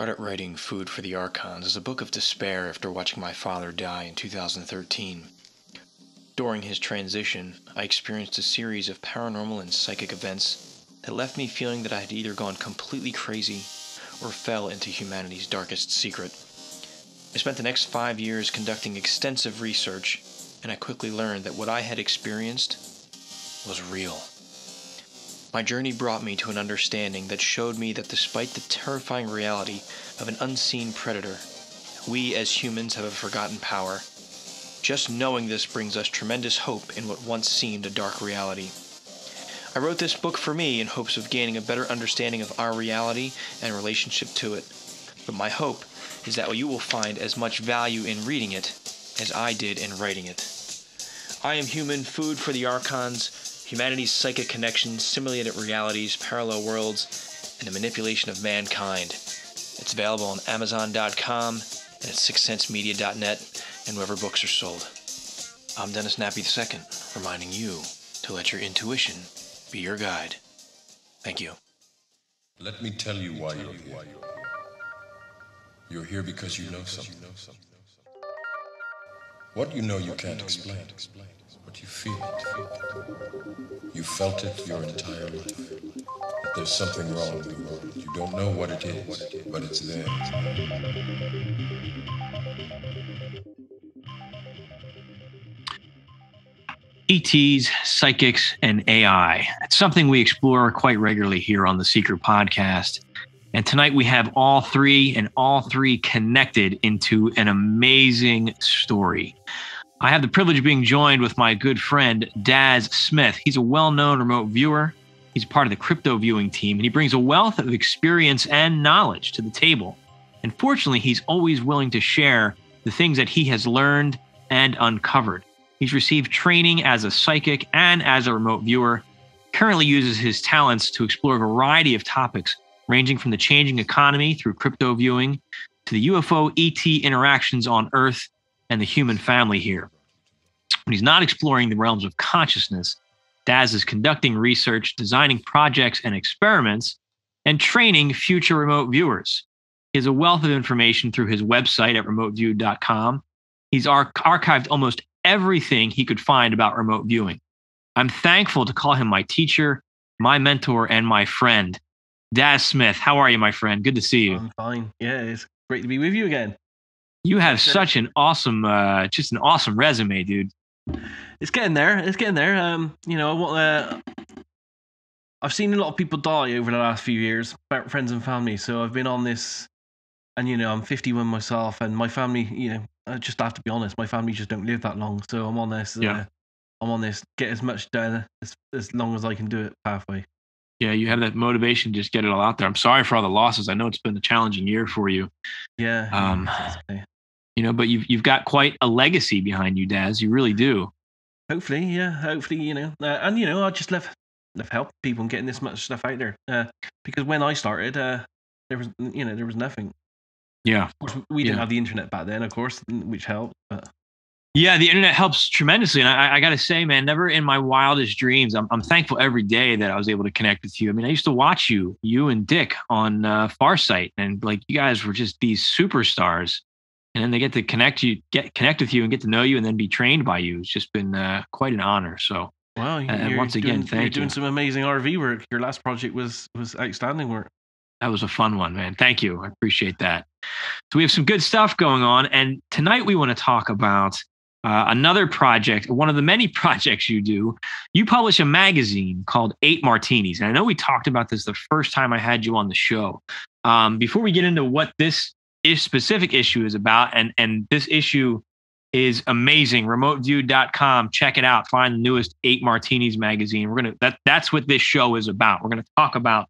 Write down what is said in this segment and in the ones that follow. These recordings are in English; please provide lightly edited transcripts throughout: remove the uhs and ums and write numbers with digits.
started writing Food for the Archons as a book of despair after watching my father die in 2013. During his transition, I experienced a series of paranormal and psychic events that left me feeling that I had either gone completely crazy or fell into humanity's darkest secret. I spent the next 5 years conducting extensive research, and I quickly learned that what I had experienced was real. My journey brought me to an understanding that showed me that despite the terrifying reality of an unseen predator, we as humans have a forgotten power. Just knowing this brings us tremendous hope in what once seemed a dark reality. I wrote this book for me in hopes of gaining a better understanding of our reality and relationship to it. But my hope is that you will find as much value in reading it as I did in writing it. I Am Human, Food for the Archons, humanity's psychic connections, simulated realities, parallel worlds, and the manipulation of mankind. It's available on Amazon.com and at sixcentsmedia.net and wherever books are sold. I'm Dennis Nappy II, reminding you to let your intuition be your guide. Thank you. Let me tell you why you're here. You're here because you know something. What you know you can't explain, but you feel it. You felt it your entire life. That there's something wrong with the world. You don't know what it is, but it's there. ETs, psychics, and AI. It's something we explore quite regularly here on the Secret Podcast. And tonight we have all three connected into an amazing story. I have the privilege of being joined with my good friend, Daz Smith. He's a well-known remote viewer. He's part of the crypto viewing team, and he brings a wealth of experience and knowledge to the table. And fortunately, he's always willing to share the things that he has learned and uncovered. He's received training as a psychic and as a remote viewer, currently uses his talents to explore a variety of topics, ranging from the changing economy through crypto viewing to the UFO ET interactions on Earth and the human family here. When he's not exploring the realms of consciousness, Daz is conducting research, designing projects and experiments, and training future remote viewers. He has a wealth of information through his website at remoteview.com. He's archived almost everything he could find about remote viewing. I'm thankful to call him my teacher, my mentor, and my friend. Daz Smith, how are you, my friend? Good to see you. I'm fine. Yeah, it's great to be with you again. You have such an awesome, just an awesome resume, dude. It's getting there. I've seen a lot of people die over the last few years, friends and family. So I've been on this, and I'm 51 myself, and my family, I just have to be honest, my family just don't live that long. So I'm on this. I'm on this. Get as much done as long as I can do it pathway. Yeah, you have that motivation, just get it all out there. I'm sorry for all the losses. I know it's been a challenging year for you. Yeah. Okay. But you've got quite a legacy behind you, Daz. You really do. Hopefully, yeah. Hopefully, I just love helping people and getting this much stuff out there. Because when I started, there was nothing. Yeah. Of course, we didn't have the internet back then, of course, which helped. But yeah, the internet helps tremendously. And I got to say, man, never in my wildest dreams, I'm thankful every day that I was able to connect with you. I mean, I used to watch you and Dick on Farsight, and like you guys were just these superstars. And then they get to connect with you and get to know you and then be trained by you. It's just been quite an honor. So once again, thank you. You're doing some amazing RV work. Your last project was outstanding work. That was a fun one, man. Thank you. I appreciate that. So we have some good stuff going on. And tonight we want to talk about another project, one of the many projects you do. You publish a magazine called 8 Martinis. And I know we talked about this the first time I had you on the show. Before we get into what this specific issue is about, and this issue is amazing. Remoteview.com. Check it out. Find the newest 8 Martinis magazine. That's what this show is about. We're going to talk about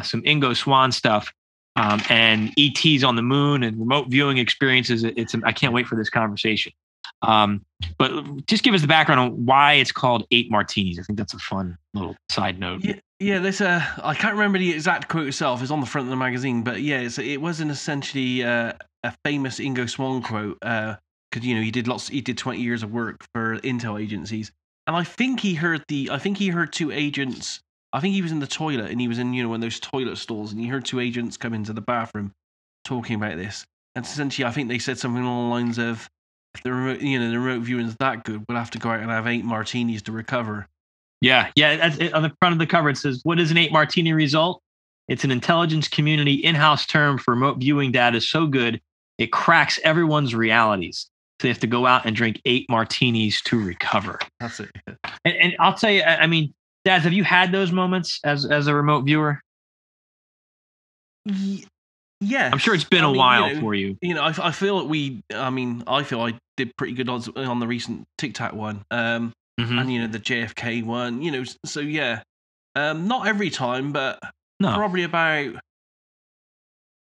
some Ingo Swann stuff and ETs on the moon and remote viewing experiences. I can't wait for this conversation. But just give us the background on why it's called 8 Martinis. I think that's a fun little side note. Yeah, there's I can't remember the exact quote itself. It's on the front of the magazine, but yeah, it was essentially a famous Ingo Swann quote. Because he did 20 years of work for intel agencies, and I think he heard 2 agents. I think he was in the toilet, and he was in one of those toilet stalls, and he heard 2 agents come into the bathroom, talking about this. And essentially, I think they said something along the lines of, if the remote viewing is that good, we'll have to go out and have 8 martinis to recover. Yeah. That's it. On the front of the cover, it says, "What is an 8 martini result? It's an intelligence community in-house term for remote viewing data so good it cracks everyone's realities. So they have to go out and drink 8 martinis to recover." That's it. And I'll tell you, I mean, Daz, have you had those moments as a remote viewer? Yeah, I'm sure it's been a while for you. I feel that I feel I did pretty good odds on the recent Tic Tac one, and the JFK one. So yeah, not every time, but probably about,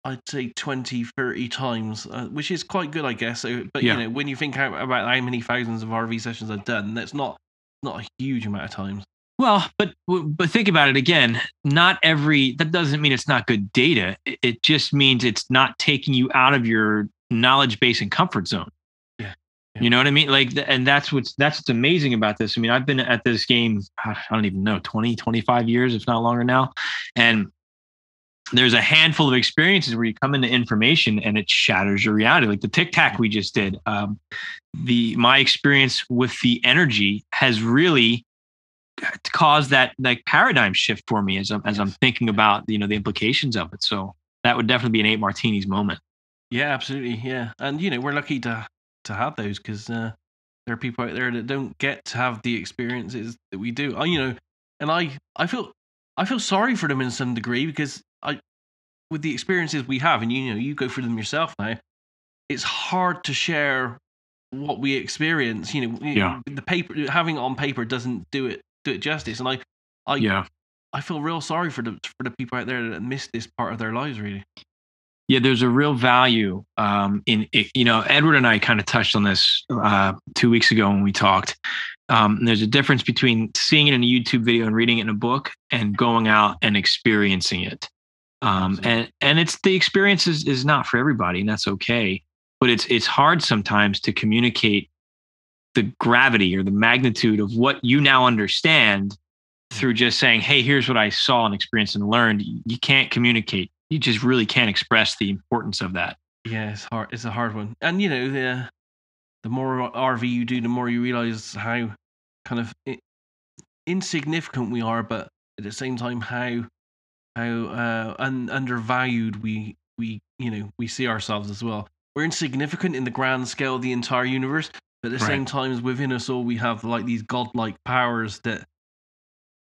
I'd say 20, 30 times, which is quite good, I guess. So, but when you think about how many thousands of RV sessions I've done, that's not a huge amount of times. Well, but think about it again. That doesn't mean it's not good data. It just means it's not taking you out of your knowledge base and comfort zone. Yeah. You know what I mean? And that's what's amazing about this. I mean, I've been at this game, I don't even know, 20, 25 years, if not longer now. And there's a handful of experiences where you come into information and it shatters your reality. Like the Tic Tac we just did. My experience with the energy has really caused that paradigm shift for me as I'm thinking about the implications of it. So that would definitely be an 8 martinis moment. Yeah, absolutely. Yeah, and we're lucky to have those, because there are people out there that don't get to have the experiences that we do. And I feel sorry for them in some degree, because with the experiences we have, and you go through them yourself now, it's hard to share what we experience. The paper, having it on paper doesn't do it justice, and I feel real sorry for the people out there that miss this part of their lives, really. Yeah, there's a real value in it. Edward and I kind of touched on this 2 weeks ago when we talked. There's a difference between seeing it in a YouTube video and reading it in a book, and going out and experiencing it. And it's the experience is not for everybody, and that's okay. But it's hard sometimes to communicate the gravity or the magnitude of what you now understand through just saying, "Hey, here's what I saw and experienced and learned." You can't communicate. You just really can't express the importance of that. Yeah, it's hard. It's a hard one. And the more RV you do, the more you realize how kind of insignificant we are, but at the same time how undervalued we see ourselves as well. We're insignificant in the grand scale of the entire universe, but at the same time, within us all, we have like these godlike powers that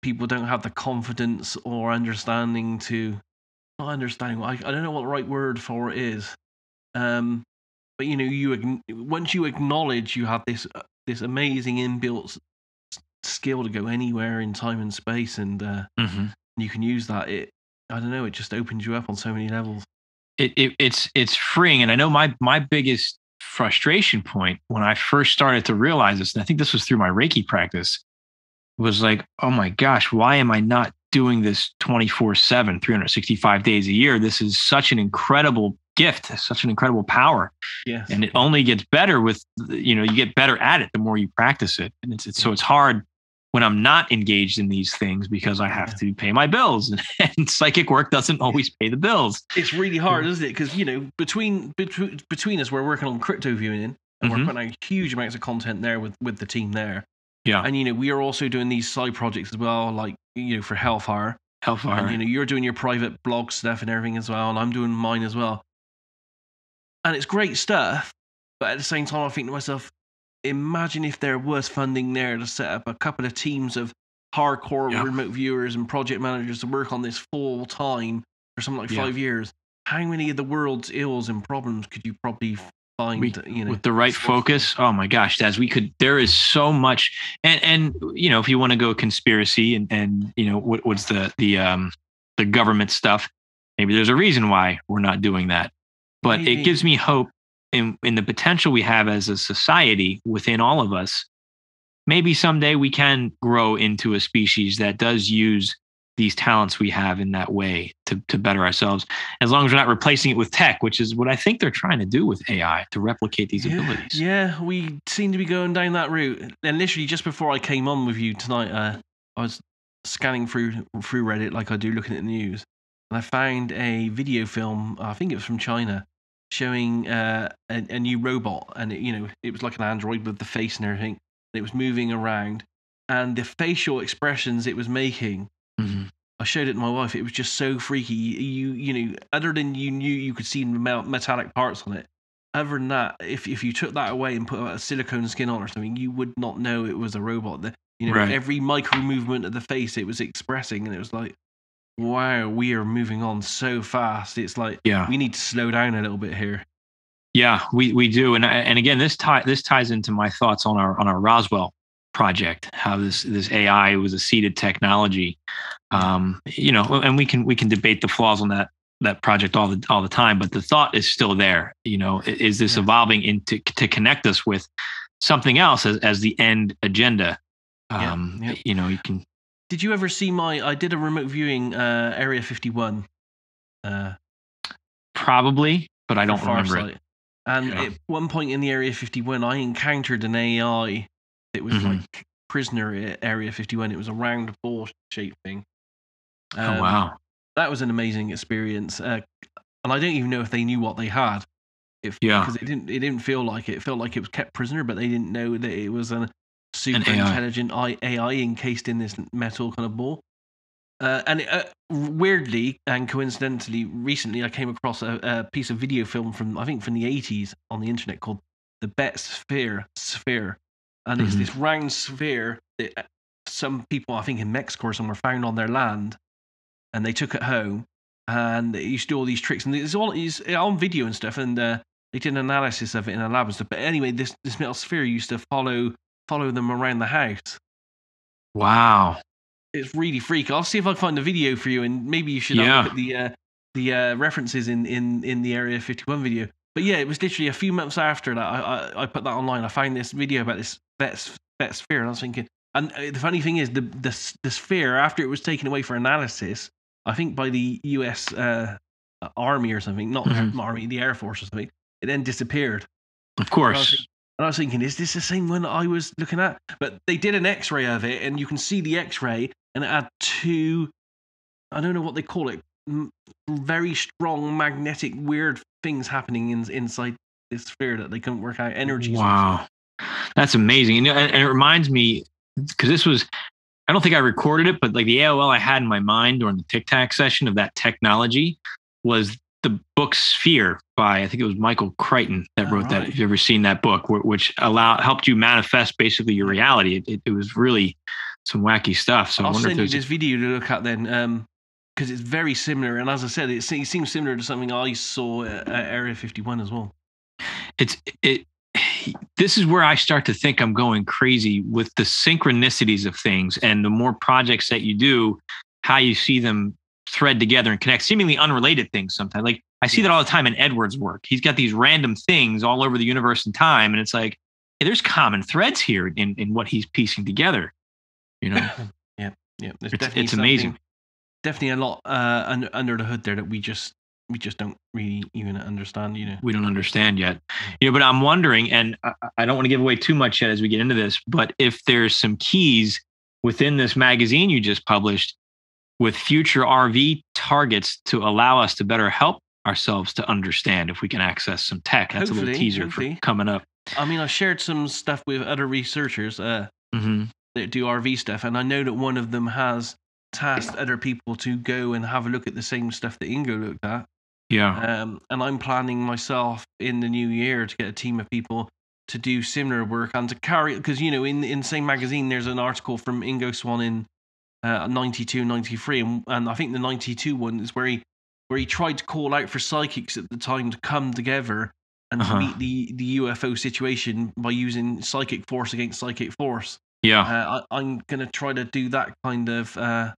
people don't have the confidence or understanding to. Not understanding. I don't know what the right word for it is. But once you acknowledge you have this amazing inbuilt skill to go anywhere in time and space, and you can use that. It just opens you up on so many levels. It's freeing, and I know my biggest frustration point when I first started to realize this, and I think this was through my Reiki practice, was like, oh my gosh, why am I not doing this 24/7, 365 days a year? This is such an incredible gift, such an incredible power. Yes. And it only gets better with, you get better at it the more you practice it. And so it's hard when I'm not engaged in these things, because I have to pay my bills, and psychic work doesn't always pay the bills. It's really hard, isn't it? Because, between us, we're working on crypto viewing, and we're putting out huge amounts of content there with the team there. Yeah. And, we are also doing these side projects as well, like, for Hellfire. And, you're doing your private blog stuff and everything as well, and I'm doing mine as well. And it's great stuff, but at the same time, I think to myself, imagine if there was funding there to set up a couple of teams of hardcore remote viewers and project managers to work on this full time for something like 5 years. How many of the world's ills and problems could you probably find? With the right focus. Oh my gosh, Daz, there is so much. And if you want to go conspiracy and what's the government stuff, maybe there's a reason why we're not doing that. But it gives me hope in the potential we have as a society within all of us. Maybe someday we can grow into a species that does use these talents we have in that way to better ourselves, as long as we're not replacing it with tech, which is what I think they're trying to do with AI, to replicate these abilities. Yeah, we seem to be going down that route. And literally just before I came on with you tonight, I was scanning through Reddit like I do, looking at the news. and I found a video film. I think it was from China, showing a new robot, and it was like an android with the face and everything. It was moving around, and the facial expressions it was making. Mm-hmm. I showed it to my wife. It was just so freaky. Other than you knew you could see metallic parts on it. Other than that, if you took that away and put a silicone skin on or something, you would not know it was a robot. Right. Every micro movement of the face it was expressing, and it was like, wow, we are moving on so fast. It's like, we need to slow down a little bit here. Yeah, we do, and again, this ties into my thoughts on our Roswell project. How this AI was a seeded technology, and we can debate the flaws on that project all the time, but the thought is still there. Is this evolving into to connect us with something else as the end agenda? You can. Did you ever see I did a remote viewing Area 51? Probably, but I don't remember it. And at one point in the Area 51, I encountered an AI that was like prisoner at Area 51. It was a round ball-shaped thing. Oh, wow. That was an amazing experience. And I don't even know if they knew what they had. Because it didn't feel like it. It felt like it was kept prisoner, but they didn't know that it was a super intelligent AI encased in this metal kind of ball. And weirdly and coincidentally, recently I came across a piece of video film from the 80s on the internet called The Bet Sphere, and it's this round sphere that some people, I think in Mexico or somewhere, found on their land, and they took it home, and they used to do all these tricks, and it's on video and stuff, and they did an analysis of it in a lab and stuff. But anyway, this metal sphere used to follow them around the house. Wow. It's really freaky. I'll see if I can find the video for you, and maybe you should have a look at the references in the Area 51 video. But yeah, it was literally a few months after that I put that online. I found this video about this bet sphere, and I was thinking. And the funny thing is, the sphere, after it was taken away for analysis, I think by the U.S. Army or something, not Army, the Air Force or something, it then disappeared. Of course. And I was thinking, is this the same one that I was looking at? But they did an X-ray of it, and you can see the X-ray, and it had two, I don't know what they call it, very strong magnetic weird things happening inside this sphere that they couldn't work out energy. Wow. That's amazing. And it reminds me, because this was, I don't think I recorded it, but like the AOL I had in my mind during the Tic Tac session of that technology was the book Sphere by, I think it was Michael Crichton that wrote that. If you've ever seen that book, which helped you manifest basically your reality. It was really some wacky stuff. So I'll send you this video to look at then, because it's very similar. And as I said, it seems similar to something I saw at Area 51 as well. This is where I start to think I'm going crazy with the synchronicities of things, and the more projects that you do, how you see them thread together and connect seemingly unrelated things sometimes. Like I see that all the time in Edward's work. He's got these random things all over the universe and time, and it's like, hey, there's common threads here in what he's piecing together. Yeah. It's amazing. Definitely a lot under the hood there that we just don't really even understand. We don't understand yet. But I'm wondering, and I don't want to give away too much yet as we get into this, but if there's some keys within this magazine you just published with future RV targets to allow us to better help ourselves to understand if we can access some tech. That's a little teaser for coming up. I mean, I shared some stuff with other researchers that do RV stuff, and I know that one of them has tasked other people to go and have a look at the same stuff that Ingo looked at. Yeah. And I'm planning myself in the new year to get a team of people to do similar work and to carry, because in the same magazine there's an article from Ingo Swann in 92, 93, and I think the 92 one is where he tried to call out for psychics at the time to come together and to meet the UFO situation by using psychic force against psychic force. Yeah. I'm going to try to do that kind of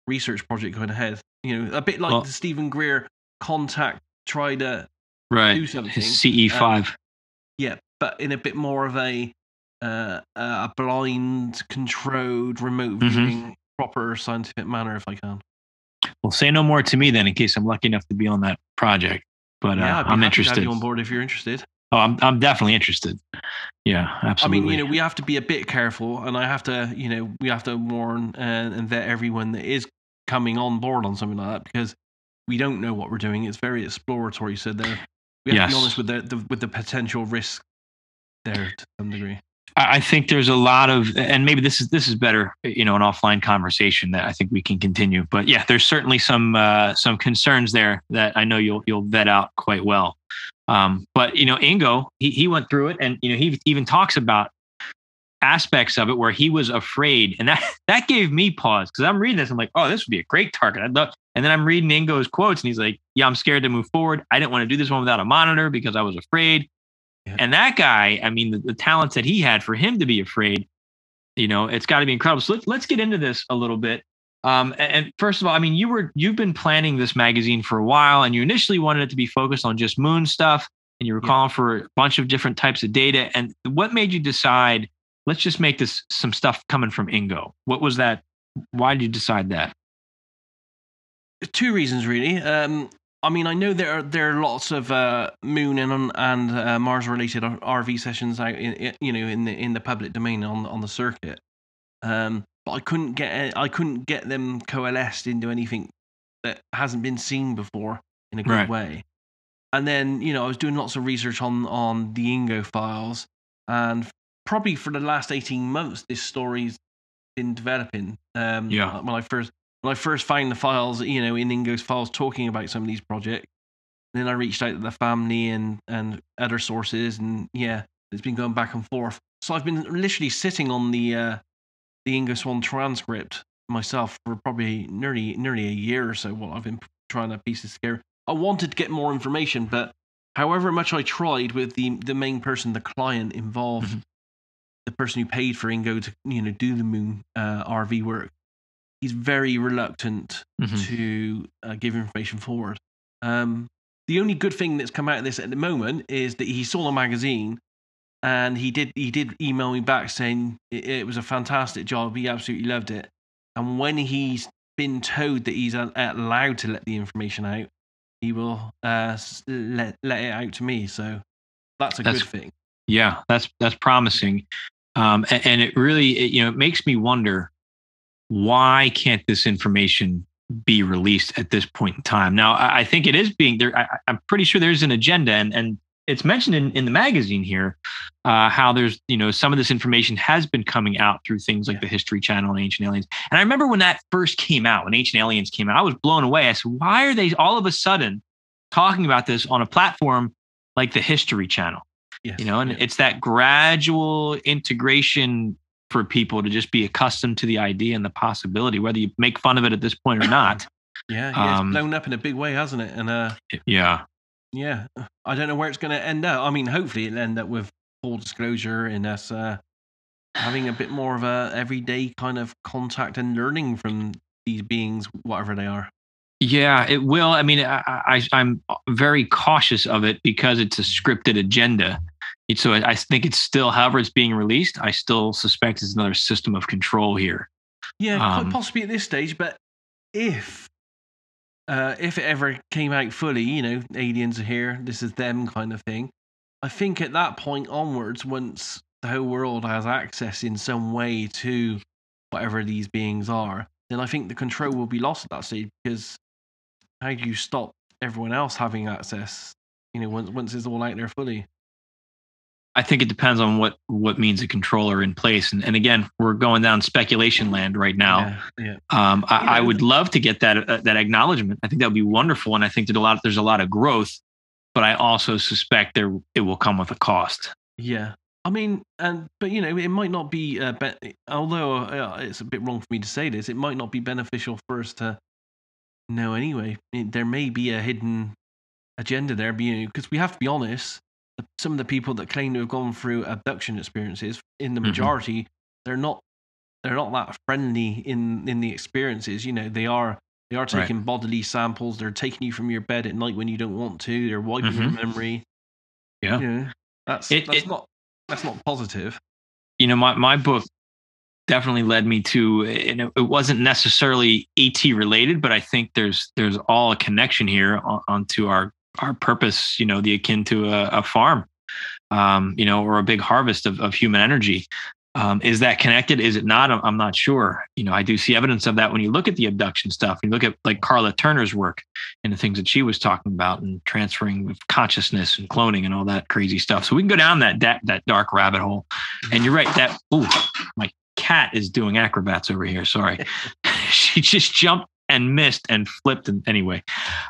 research project going ahead. A bit like the Stephen Greer contact, try to do something. His CE5. But in a bit more of a blind, controlled, remote viewing, proper scientific manner, if I can. Well, say no more to me then, in case I'm lucky enough to be on that project. But I'm interested. To have you on board if you're interested. Oh, I'm definitely interested. Yeah, absolutely. I mean, we have to be a bit careful, and I have to, we have to warn and vet everyone that is coming on board on something like that, because we don't know what we're doing. It's very exploratory. So we have to be honest with the potential risk there to some degree. I think there's a lot of, and maybe this is better, an offline conversation that I think we can continue. But yeah, there's certainly some concerns there that I know you'll vet out quite well. But Ingo, he went through it, and he even talks about aspects of it where he was afraid, and that gave me pause, because I'm reading this, I'm like, oh, this would be a great target. I'd love. And then I'm reading Ingo's quotes, and he's like, yeah, I'm scared to move forward. I didn't want to do this one without a monitor because I was afraid. Yeah. And that guy, I mean, the talents that he had, for him to be afraid, it's got to be incredible. So let's get into this a little bit. And first of all, I mean, you've been planning this magazine for a while, and you initially wanted it to be focused on just moon stuff, and you were calling for a bunch of different types of data. And what made you decide, let's just make this some stuff coming from Ingo? What was that? Why did you decide that? Two reasons, really. I mean, I know there are lots of moon and Mars related RV sessions out in the public domain on the circuit, but I couldn't get them coalesced into anything that hasn't been seen before in a good way. And then I was doing lots of research on the Ingo files, and probably for the last 18 months this story's been developing. When I first found the files, in Ingo's files talking about some of these projects, then I reached out to the family and other sources, and it's been going back and forth. So I've been literally sitting on the Ingo Swann transcript myself for probably nearly a year or so while I've been trying to piece this together. I wanted to get more information, but however much I tried with the main person, the client involved, the person who paid for Ingo to do the moon RV work, he's very reluctant to give information forward. The only good thing that's come out of this at the moment is that he saw the magazine, and he did email me back saying it was a fantastic job. He absolutely loved it. And when he's been told that he's allowed to let the information out, he will let it out to me. So that's a good thing. Yeah, that's promising. And it really, it makes me wonder, why can't this information be released at this point in time? Now, I think it is being there. I'm pretty sure there's an agenda, and it's mentioned in the magazine here, how there's, some of this information has been coming out through things like the History Channel and Ancient Aliens. And I remember when that first came out, when Ancient Aliens came out, I was blown away. I said, why are they all of a sudden talking about this on a platform like the History Channel? Yes. It's that gradual integration for people to just be accustomed to the idea and the possibility, whether you make fun of it at this point or not. It's blown up in a big way, hasn't it? And I don't know where it's going to end up. I mean, hopefully it'll end up with full disclosure and us having a bit more of a everyday kind of contact and learning from these beings, whatever they are. Yeah, it will. I mean, I'm very cautious of it because it's a scripted agenda. So I think it's still, however it's being released, I still suspect it's another system of control here. Yeah, quite possibly at this stage. But if it ever came out fully, aliens are here, this is them kind of thing, I think at that point onwards, once the whole world has access in some way to whatever these beings are, then I think the control will be lost at that stage, because how do you stop everyone else having access, once it's all out there fully? I think it depends on what means a controller in place. And again, we're going down speculation land right now. I would love to get that acknowledgement. I think that would be wonderful. And I think that there's a lot of growth, but I also suspect it will come with a cost. Yeah. I mean, but it might not be, although it's a bit wrong for me to say this, it might not be beneficial for us to know anyway. There may be a hidden agenda there, because we have to be honest. Some of the people that claim to have gone through abduction experiences, in the majority, they're not that friendly in the experiences. They are taking bodily samples. They're taking you from your bed at night when you don't want to. They're wiping your memory. Yeah, that's not positive. My book definitely led me to, and it wasn't necessarily ET related, but I think there's all a connection here onto our purpose, the akin to a farm, or a big harvest of human energy. Is that connected? Is it not? I'm not sure. I do see evidence of that when you look at the abduction stuff. You look at like Carla Turner's work and the things that she was talking about and transferring of consciousness and cloning and all that crazy stuff. So we can go down that dark rabbit hole. And you're right. My cat is doing acrobats over here. Sorry. She just jumped and missed and flipped. And anyway,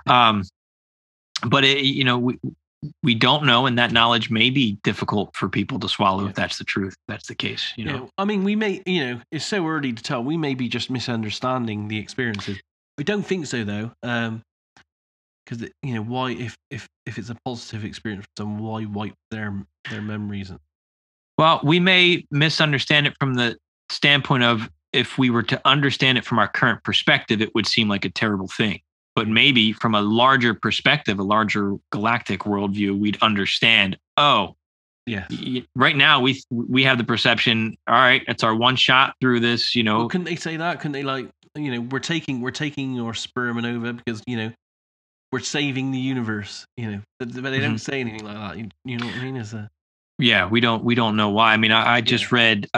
but we don't know, and that knowledge may be difficult for people to swallow if that's the truth. If that's the case. I mean, we may, it's so early to tell. We may be just misunderstanding the experiences. We don't think so, though, because why, if it's a positive experience for someone, why wipe their memories? Well, we may misunderstand it from the standpoint of if we were to understand it from our current perspective, it would seem like a terrible thing. But maybe from a larger perspective, a larger galactic worldview, we'd understand, right now we have the perception, all right, it's our one shot through this, Well, couldn't they say that? Couldn't they we're taking your sperm and ova because, we're saving the universe, but they don't say anything like that. You know what I mean? Yeah, we don't know why. I mean, I just read,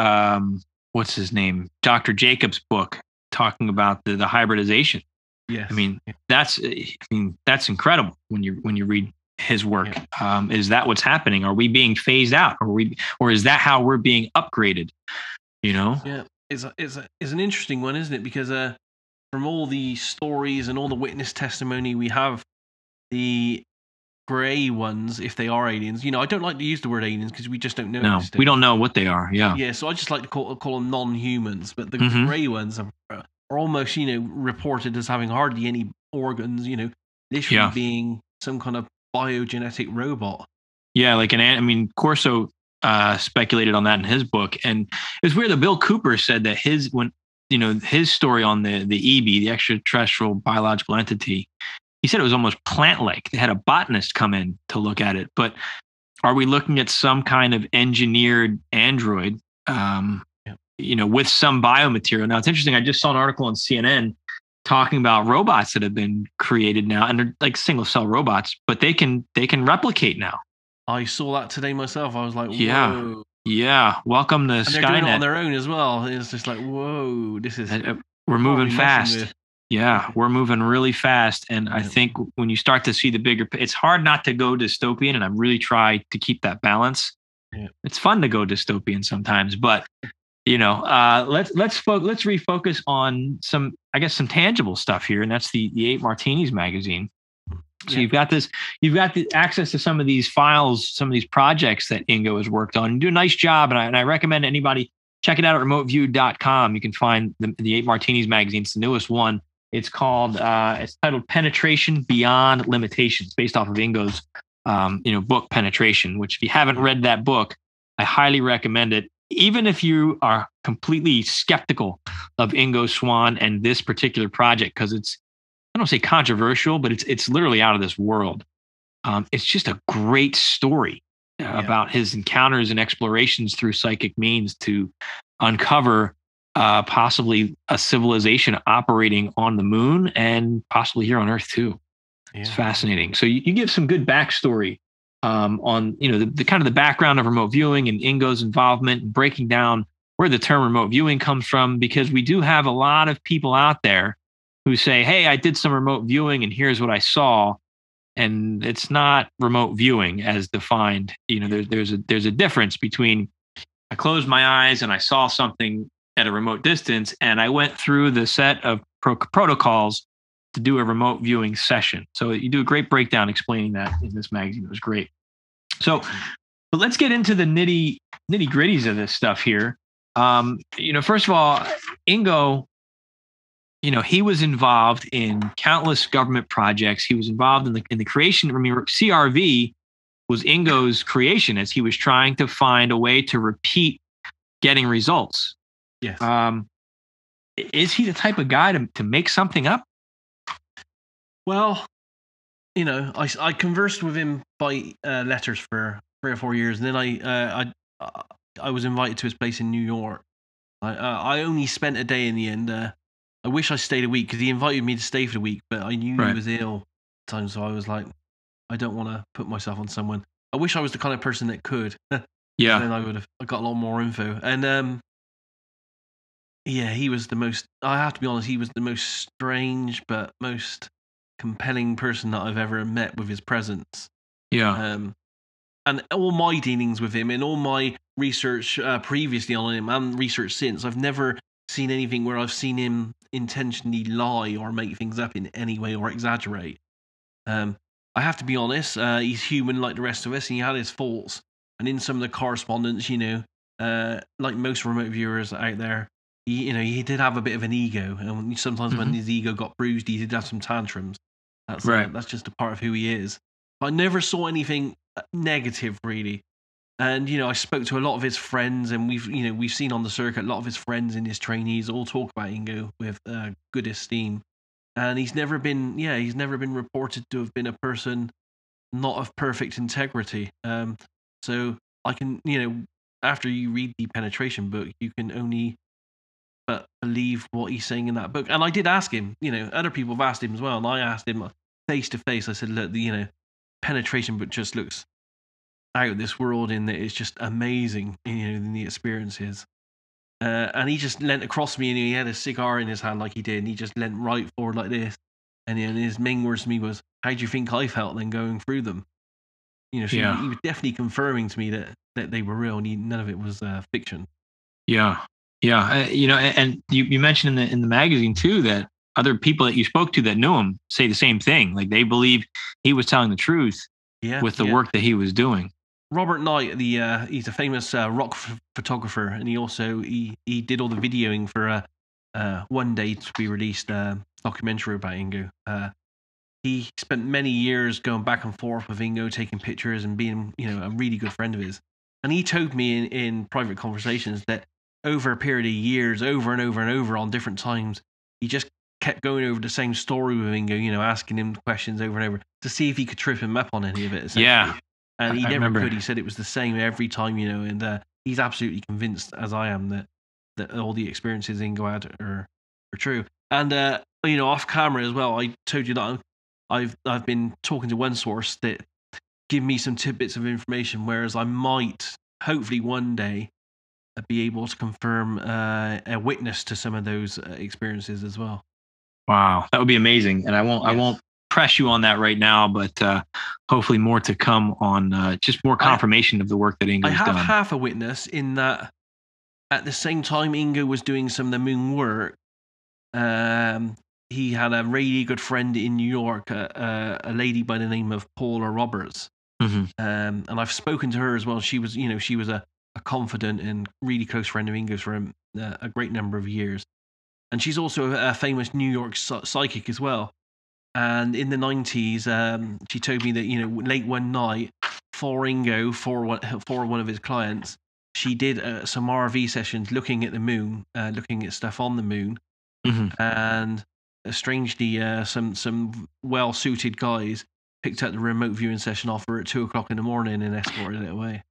what's his name? Dr. Jacobs' book talking about the hybridization. Yes. I mean, that's incredible when you read his work. Yeah. Is that what's happening? Are we being phased out? Or is that how we're being upgraded? Yeah, it's an interesting one, isn't it? Because from all the stories and all the witness testimony we have, the gray ones, if they are aliens, I don't like to use the word aliens because we just don't know. No, we don't know what they are. Yeah. Yeah. So I just like to call them non-humans, but the gray ones are almost, reported as having hardly any organs, literally being some kind of biogenetic robot. Yeah, Corso speculated on that in his book, and it was weird that Bill Cooper said that his story on the EB, the extraterrestrial biological entity, he said it was almost plant-like. They had a botanist come in to look at it, but are we looking at some kind of engineered android? With some biomaterial. Now it's interesting. I just saw an article on CNN talking about robots that have been created now, and they're like single cell robots, but they can replicate now. I saw that today myself. I was like, whoa. Yeah. Welcome to Skynet. They're doing it on their own as well. It's just like, whoa, this is. We're moving fast. Yeah, we're moving really fast, and I think when you start to see the bigger, it's hard not to go dystopian, and I really try to keep that balance. Yeah. It's fun to go dystopian sometimes, but. Let's refocus on some tangible stuff here, and that's the 8 Martinis magazine. So you've got the access to some of these files, some of these projects that Ingo has worked on. You do a nice job, and I recommend anybody check it out at remoteview.com. You can find the 8 Martinis magazine. It's the newest one. It's called it's titled Penetration Beyond Limitations, based off of Ingo's book Penetration, which if you haven't read that book, I highly recommend it. Even if you are completely skeptical of Ingo Swann and this particular project, because it's, I don't say controversial, but it's literally out of this world. It's just a great story about his encounters and explorations through psychic means to uncover possibly a civilization operating on the moon and possibly here on Earth too. Yeah. It's fascinating. So you give some good backstory on the kind of the background of remote viewing and Ingo's involvement and breaking down where the term remote viewing comes from, because we do have a lot of people out there who say, hey, I did some remote viewing and here's what I saw. And it's not remote viewing as defined. There's a difference between I closed my eyes and I saw something at a remote distance and I went through the set of protocols to do a remote viewing session. So you do a great breakdown explaining that in this magazine. It was great. So, but let's get into the nitty gritties of this stuff here. First of all, Ingo, he was involved in countless government projects. He was involved in the creation. CRV was Ingo's creation as he was trying to find a way to repeat getting results. Yes. Is he the type of guy to make something up? Well, I conversed with him by letters for 3 or 4 years, and then I was invited to his place in New York. I only spent a day in the end. I wish I stayed a week because he invited me to stay for the week, but I knew he was ill at the time, so I was like, I don't want to put myself on someone. I wish I was the kind of person that could. Yeah. Then I got a lot more info. And yeah, he was the most. I have to be honest. He was the most strange but most compelling person that I've ever met with his presence. Yeah. And all my dealings with him and all my research previously on him and research since, I've never seen anything where I've seen him intentionally lie or make things up in any way or exaggerate. I have to be honest, he's human like the rest of us, and he had his faults. And in some of the correspondence, like most remote viewers out there, he did have a bit of an ego, and sometimes when his ego got bruised, he did have some tantrums. That's just a part of who he is. But I never saw anything negative really. And I spoke to a lot of his friends, and we've seen on the circuit a lot of his friends and his trainees all talk about Ingo with good esteem. And he's never been reported to have been a person not of perfect integrity. So I can, after you read the penetration book, you can only but believe what he's saying in that book. And I did ask him, other people have asked him as well, and I asked him face to face. I said, look, the penetration book just looks out of this world in that it's just amazing, in the experiences. And he just leant across me, and he had a cigar in his hand like he did, and he just leant right forward like this. And his main words to me was, "How do you think I felt then going through them?" So he was definitely confirming to me that they were real, and none of it was fiction. Yeah. And you mentioned in the magazine too that other people that you spoke to that knew him say the same thing. Like they believe he was telling the truth with the work that he was doing. Robert Knight, he's a famous rock photographer, and he did all the videoing for one day to be released documentary about Ingo. He spent many years going back and forth with Ingo, taking pictures and being a really good friend of his. And he told me in private conversations that over a period of years, over and over and over on different times, he just kept going over the same story with Ingo, asking him questions over and over to see if he could trip him up on any of it. Yeah. And he never could. He said it was the same every time, and he's absolutely convinced, as I am, that all the experiences Ingo had are true. And off camera as well, I told you that I've been talking to one source that give me some tidbits of information, whereas I might hopefully one day be able to confirm a witness to some of those experiences as well. Wow, that would be amazing. And I won't press you on that right now, but hopefully more to come on just more confirmation of the work that Ingo's done. I have half a witness in that at the same time Ingo was doing some of the moon work, he had a really good friend in New York, a lady by the name of Paula Roberts. And I've spoken to her as well. She was a confident and really close friend of Ingo's for a great number of years. And she's also a famous New York psychic as well. And in the 90s, she told me that, late one night for Ingo, for one of his clients, she did some RV sessions looking at the moon, looking at stuff on the moon. And strangely, some well-suited guys picked up the remote viewing session off her at 2:00 in the morning and escorted it away.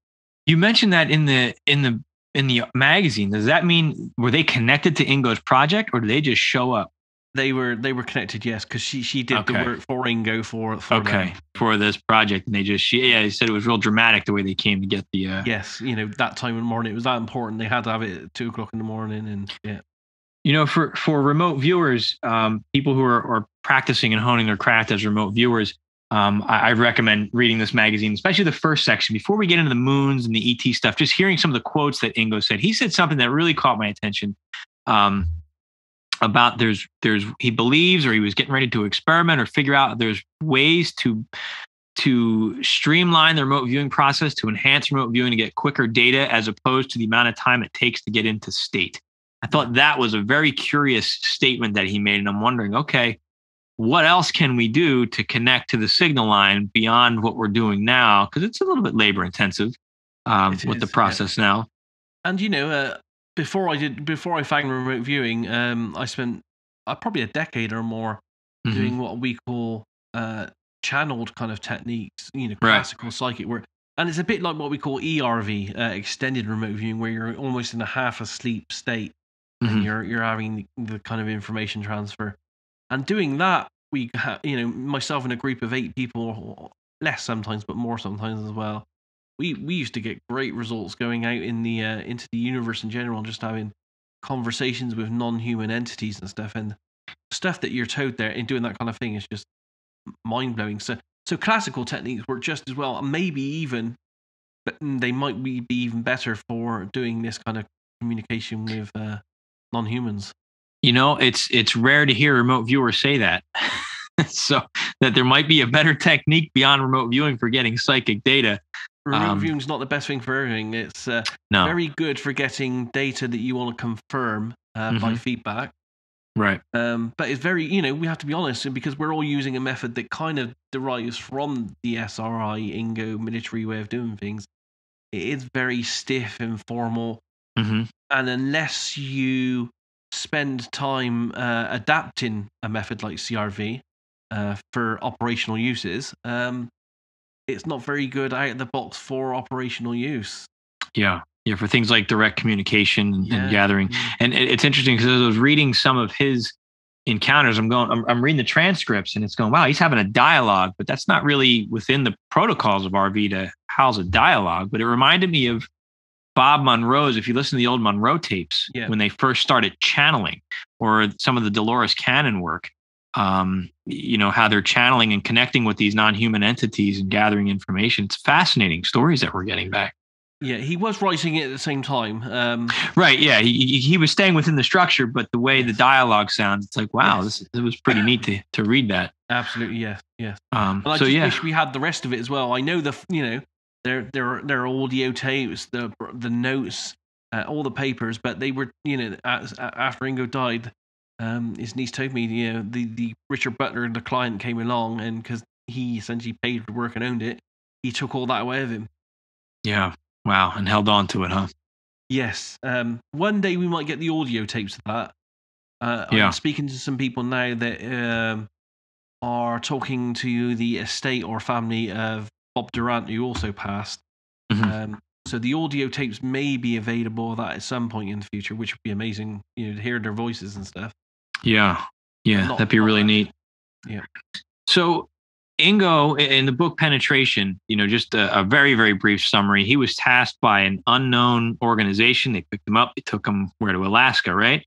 You mentioned that in the magazine. Does that mean were they connected to Ingo's project, or did they just show up? They were connected, yes, because she did the work for Ingo for them. For this project, and they said it was real dramatic the way they came to get the yes, that time in the morning it was that important. They had to have it at 2:00 in the morning, and for remote viewers, people who are practicing and honing their craft as remote viewers, I recommend reading this magazine, especially the first section. Before we get into the moons and the ET stuff, just hearing some of the quotes that Ingo said. He said something that really caught my attention. About he believes, or he was getting ready to experiment or figure out there's ways to streamline the remote viewing process, to enhance remote viewing, to get quicker data as opposed to the amount of time it takes to get into state. I thought that was a very curious statement that he made. And I'm wondering, okay, what else can we do to connect to the signal line beyond what we're doing now? Because it's a little bit labor intensive with the process now. And, before I found remote viewing, I spent probably a decade or more doing what we call channeled kind of techniques, classical psychic work. And it's a bit like what we call ERV, extended remote viewing, where you're almost in a half asleep state and you're having the kind of information transfer. And doing that, myself and a group of 8 people, less sometimes, but more sometimes as well, we used to get great results going out in the into the universe in general, and just having conversations with non-human entities and stuff. And stuff that you're told there in doing that kind of thing is just mind blowing. So classical techniques work just as well, and maybe even, but they might be even better for doing this kind of communication with non-humans. You know, it's rare to hear remote viewers say that. So that there might be a better technique beyond remote viewing for getting psychic data. Remote viewing is not the best thing for everything. It's very good for getting data that you want to confirm by feedback. Right. But it's very, you know, we have to be honest, because we're all using a method that kind of derives from the SRI, Ingo military way of doing things. It is very stiff and formal. And unless you spend time adapting a method like CRV for operational uses, it's not very good out of the box for operational use. Yeah, for things like direct communication and gathering. And it's interesting because as I was reading some of his encounters, I'm reading the transcripts, and it's going, wow, he's having a dialogue, but that's not really within the protocols of RV to house a dialogue. But it reminded me of Bob Monroe's, if you listen to the old Monroe tapes, when they first started channeling, or some of the Dolores Cannon work, you know, how they're channeling and connecting with these non-human entities and gathering information. It's fascinating stories that we're getting back. Yeah, he was writing it at the same time. Right, yeah. He was staying within the structure, but the way the dialogue sounds, it's like, wow, it was pretty neat to read that. Absolutely, yes. And I just wish we had the rest of it as well. I know their audio tapes, the notes, all the papers, but they were, you know, after Ingo died, his niece told me, you know, the Richard Butler, the client, came along, and because he essentially paid for the work and owned it, he took all that away of him. Yeah. Wow. And held on to it, huh? Yes. One day we might get the audio tapes of that. I'm speaking to some people now that are talking to the estate or family of Bob Durant, who also passed. So the audio tapes may be available of that at some point in the future, which would be amazing, you know, to hear their voices and stuff. Yeah, that'd be really neat. Yeah. So Ingo, in the book Penetration, you know, just a very, very brief summary. He was tasked by an unknown organization. They picked him up. They took him to Alaska, right?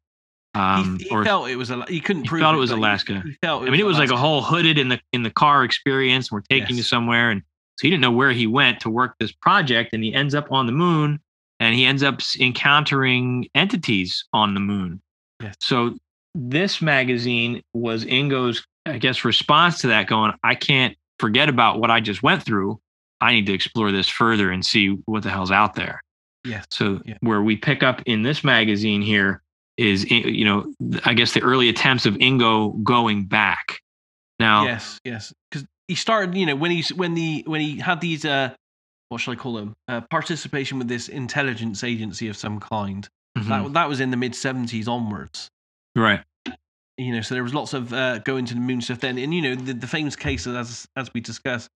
He felt it was. He couldn't prove. He felt it was Alaska. He felt. It was like a whole hooded in the car experience. We're taking you somewhere, and so he didn't know where he went to work this project, and he ends up on the moon, and he ends up encountering entities on the moon. Yes. So this magazine was Ingo's, I guess, response to that, going, I can't forget about what I just went through. I need to explore this further and see what the hell's out there. Yes. So where we pick up in this magazine here is, you know, I guess the early attempts of Ingo going back. Now, yes, because he started, you know, when he had these, what shall I call them? Participation with this intelligence agency of some kind. That was in the mid-70s onwards. Right. You know, so there was lots of going to the moon stuff then. And, you know, the famous case, as we discussed,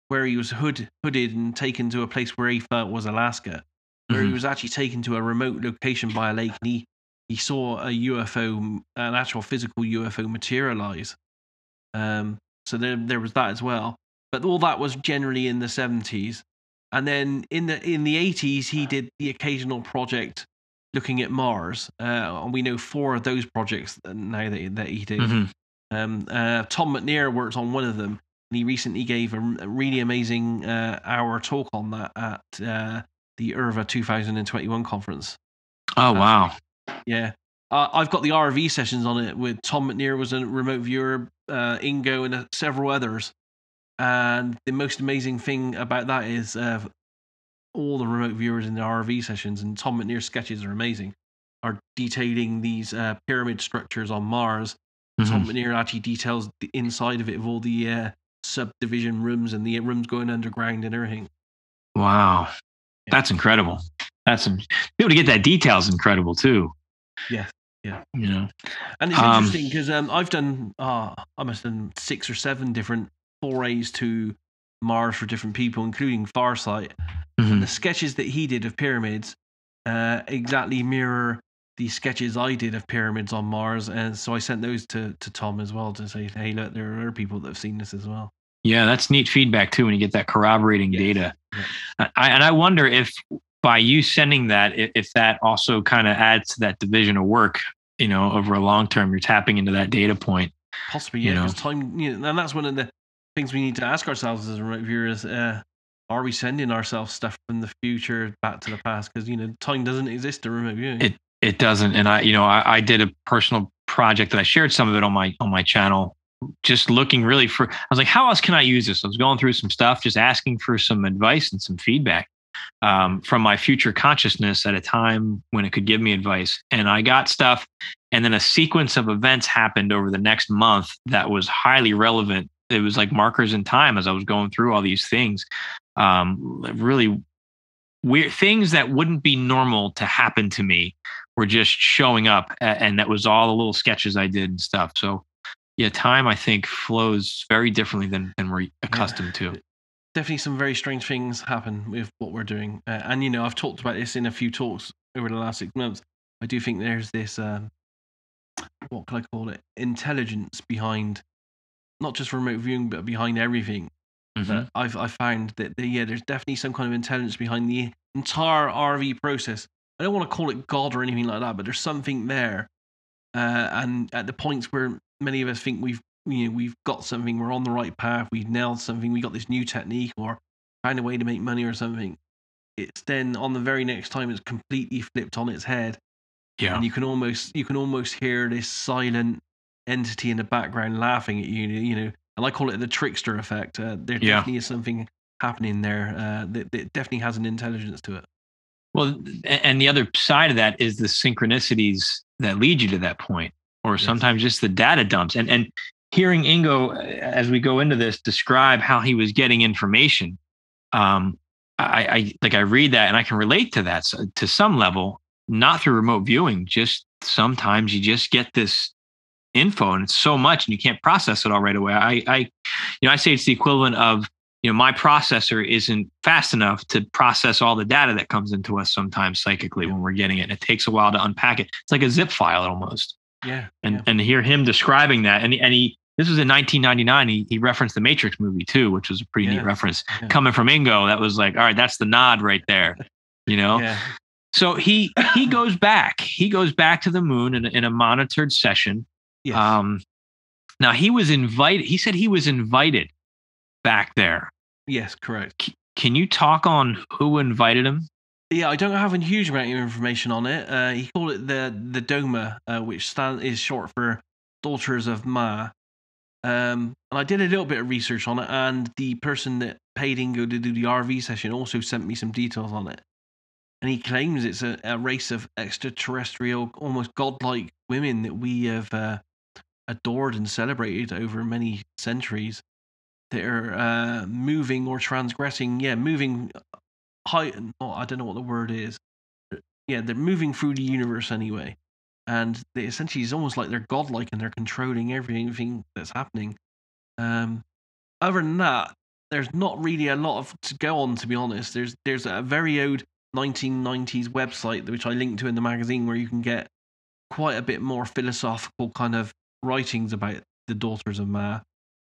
where he was hooded and taken to a place where he felt was Alaska, where he was actually taken to a remote location by a lake, and he saw a UFO, an actual physical UFO materialize. So there was that as well. But all that was generally in the 70s. And then in the 80s, he did the occasional project looking at Mars, and we know 4 of those projects now that he did. Tom McNair worked on one of them, and he recently gave a really amazing hour talk on that at the IRVA 2021 conference. Oh, wow. Yeah. I've got the RV sessions on it with Tom McNair was a remote viewer, Ingo, and several others. And the most amazing thing about that is all the remote viewers in the RV sessions, and Tom McNair's sketches are amazing, are detailing these pyramid structures on Mars. Tom McNair actually details the inside of it, of all the subdivision rooms and the rooms going underground and everything. Wow. That's incredible. Be able to get that detail is incredible too. Yeah. You know, and it's interesting because I've done I must have done 6 or 7 different forays to Mars for different people, including Farsight. And the sketches that he did of pyramids exactly mirror the sketches I did of pyramids on Mars, and so I sent those to Tom as well to say, hey, look, there are other people that have seen this as well. Yeah, that's neat feedback too when you get that corroborating data. And I wonder if by you sending that, if that also kind of adds to that division of work, over a long term, you're tapping into that data point. Possibly, yeah, because time, and that's one of the things we need to ask ourselves as remote viewers. Are we sending ourselves stuff from the future back to the past? Because time doesn't exist in remote viewing. It doesn't. And I did a personal project that I shared some of it on my channel, just looking really I was like, how else can I use this? I was going through some stuff, just asking for some advice and some feedback from my future consciousness at a time when it could give me advice. And I got stuff. And then a sequence of events happened over the next month that was highly relevant. It was like markers in time as I was going through all these things. Really weird things that wouldn't be normal to happen to me were just showing up. And that was all the little sketches I did and stuff. So yeah, time, I think, flows very differently than we're accustomed to. Definitely some very strange things happen with what we're doing. And, I've talked about this in a few talks over the last 6 months. I do think there's this, what can I call it? Intelligence behind not just remote viewing, but behind everything. That I've found that, there's definitely some kind of intelligence behind the entire RV process. I don't want to call it God or anything like that, but there's something there. And at the points where many of us think we've got something, we're on the right path, we've nailed something, we got this new technique or found a way to make money or something, it's then on the very next time it's completely flipped on its head. Yeah. And you can almost hear this silent entity in the background laughing at you, and I call it the trickster effect. There definitely is something happening there that definitely has an intelligence to it. Well, and the other side of that is the synchronicities that lead you to that point, or sometimes just the data dumps. And hearing Ingo, as we go into this, describe how he was getting information, I read that and I can relate to that to some level, not through remote viewing. Just sometimes you just get this info and it's so much and you can't process it all right away. I say it's the equivalent of, my processor isn't fast enough to process all the data that comes into us sometimes psychically when we're getting it. And it takes a while to unpack it. It's like a zip file almost. Yeah. And to hear him describing that, and he this was in 1999. He referenced the Matrix movie too, which was a pretty neat reference. Yeah. Coming from Ingo, that was like, all right, that's the nod right there. Yeah. So he goes back. He goes back to the moon in a monitored session. Yes. Now he was invited. He said he was invited back there. Yes, correct. Can you talk on who invited him? Yeah, I don't have a huge amount of information on it. He called it the Doma, which is short for Daughters of Ma. And I did a little bit of research on it, and the person that paid Ingo to do the RV session also sent me some details on it. And he claims it's a race of extraterrestrial, almost godlike women that we have adored and celebrated over many centuries. That are moving or transgressing, moving high. I don't know what the word is. Yeah, they're moving through the universe anyway, and they essentially it's almost like they're godlike and they're controlling everything that's happening. Other than that, there's not really a lot to go on, to be honest. There's a very old 1990s website which I linked to in the magazine where you can get quite a bit more philosophical kind of writings about the Daughters of Ma.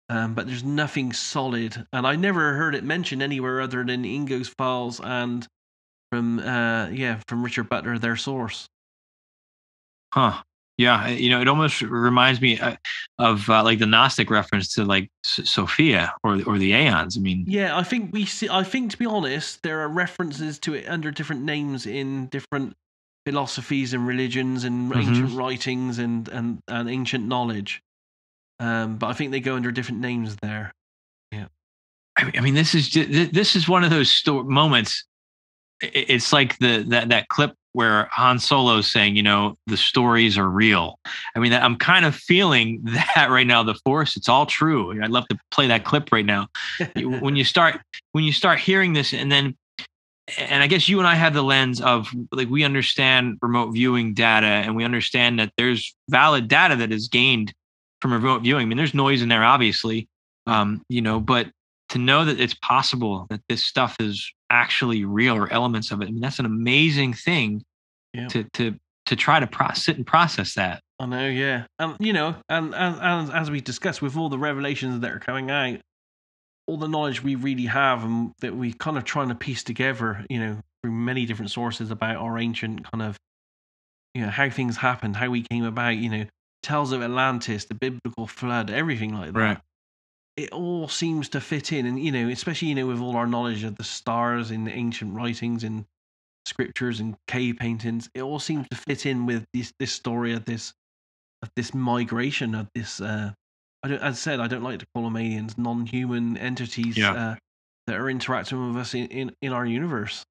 But there's nothing solid, and I never heard it mentioned anywhere other than Ingo's files and from Richard Butler, their source. Huh. Yeah, it almost reminds me of like the Gnostic reference to like Sophia or the Aeons. I mean, yeah, I think to be honest, there are references to it under different names in different philosophies and religions and ancient writings and ancient knowledge. But I think they go under different names there. Yeah. I mean, this is one of those moments. It's like that clip where Han Solo is saying, the stories are real. I mean, I'm kind of feeling that right now. The Force, it's all true. I'd love to play that clip right now. when you start hearing this, and I guess you and I have the lens of like we understand remote viewing data, and we understand that there's valid data that is gained from remote viewing. I mean, there's noise in there, obviously, but to know that it's possible that this stuff is actually real or elements of it, I mean, that's an amazing thing to try to sit and process that. I know, yeah. And as we discussed with all the revelations that are coming out, all the knowledge we really have and that we kind of trying to piece together, through many different sources about our ancient kind of, how things happened, how we came about, tales of Atlantis, the biblical flood, everything like that. Right. It all seems to fit in, and especially with all our knowledge of the stars in the ancient writings and scriptures and cave paintings, it all seems to fit in with this story of this migration of this. As I said, I don't like to call them aliens, non-human entities that are interacting with us in our universe.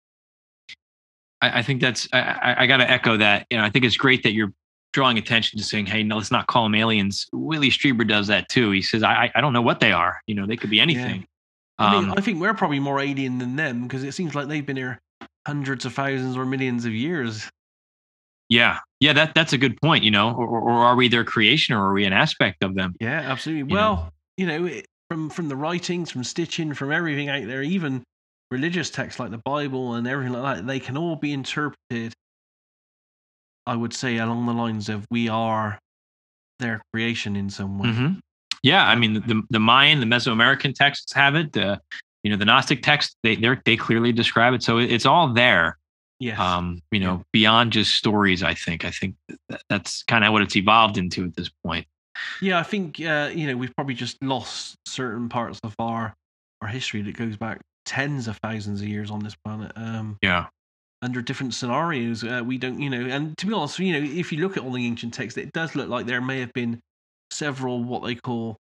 I think that's I got to echo that. I think it's great that you're drawing attention to saying, hey, no, let's not call them aliens. Willie Strieber does that too. He says, I don't know what they are. They could be anything. Yeah. I think we're probably more alien than them because it seems like they've been here hundreds of thousands or millions of years. Yeah. That's a good point. Or are we their creation, or are we an aspect of them? Yeah, absolutely. From the writings, from stitching, from everything out there, even religious texts like the Bible and everything like that, they can all be interpreted, I would say, along the lines of we are their creation in some way. Mm-hmm. Yeah, I mean the Mayan, the Mesoamerican texts have it. The Gnostic texts, they clearly describe it. So it's all there. Yes. Beyond just stories. I think that's kind of what it's evolved into at this point. Yeah, I think we've probably just lost certain parts of our history that goes back tens of thousands of years on this planet. Under different scenarios, we don't, and to be honest, if you look at all the ancient texts, it does look like there may have been several what they call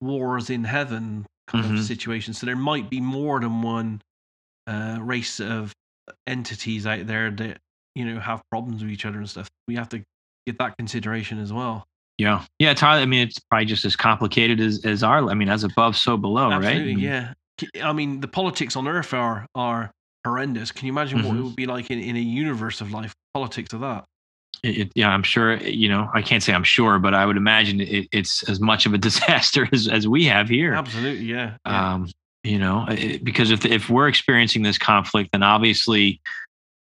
wars in heaven kind of situations. So there might be more than one race of entities out there that have problems with each other and stuff. We have to get that consideration as well. Yeah, it's hard. I mean, it's probably just as complicated as our. I mean, as above, so below, absolutely, right? Yeah. I mean, the politics on Earth are horrendous. Can you imagine what it would be like in a universe of life? Politics of that. I'm sure. I can't say I'm sure, but I would imagine it's as much of a disaster as we have here. Absolutely, yeah. Because if we're experiencing this conflict, then obviously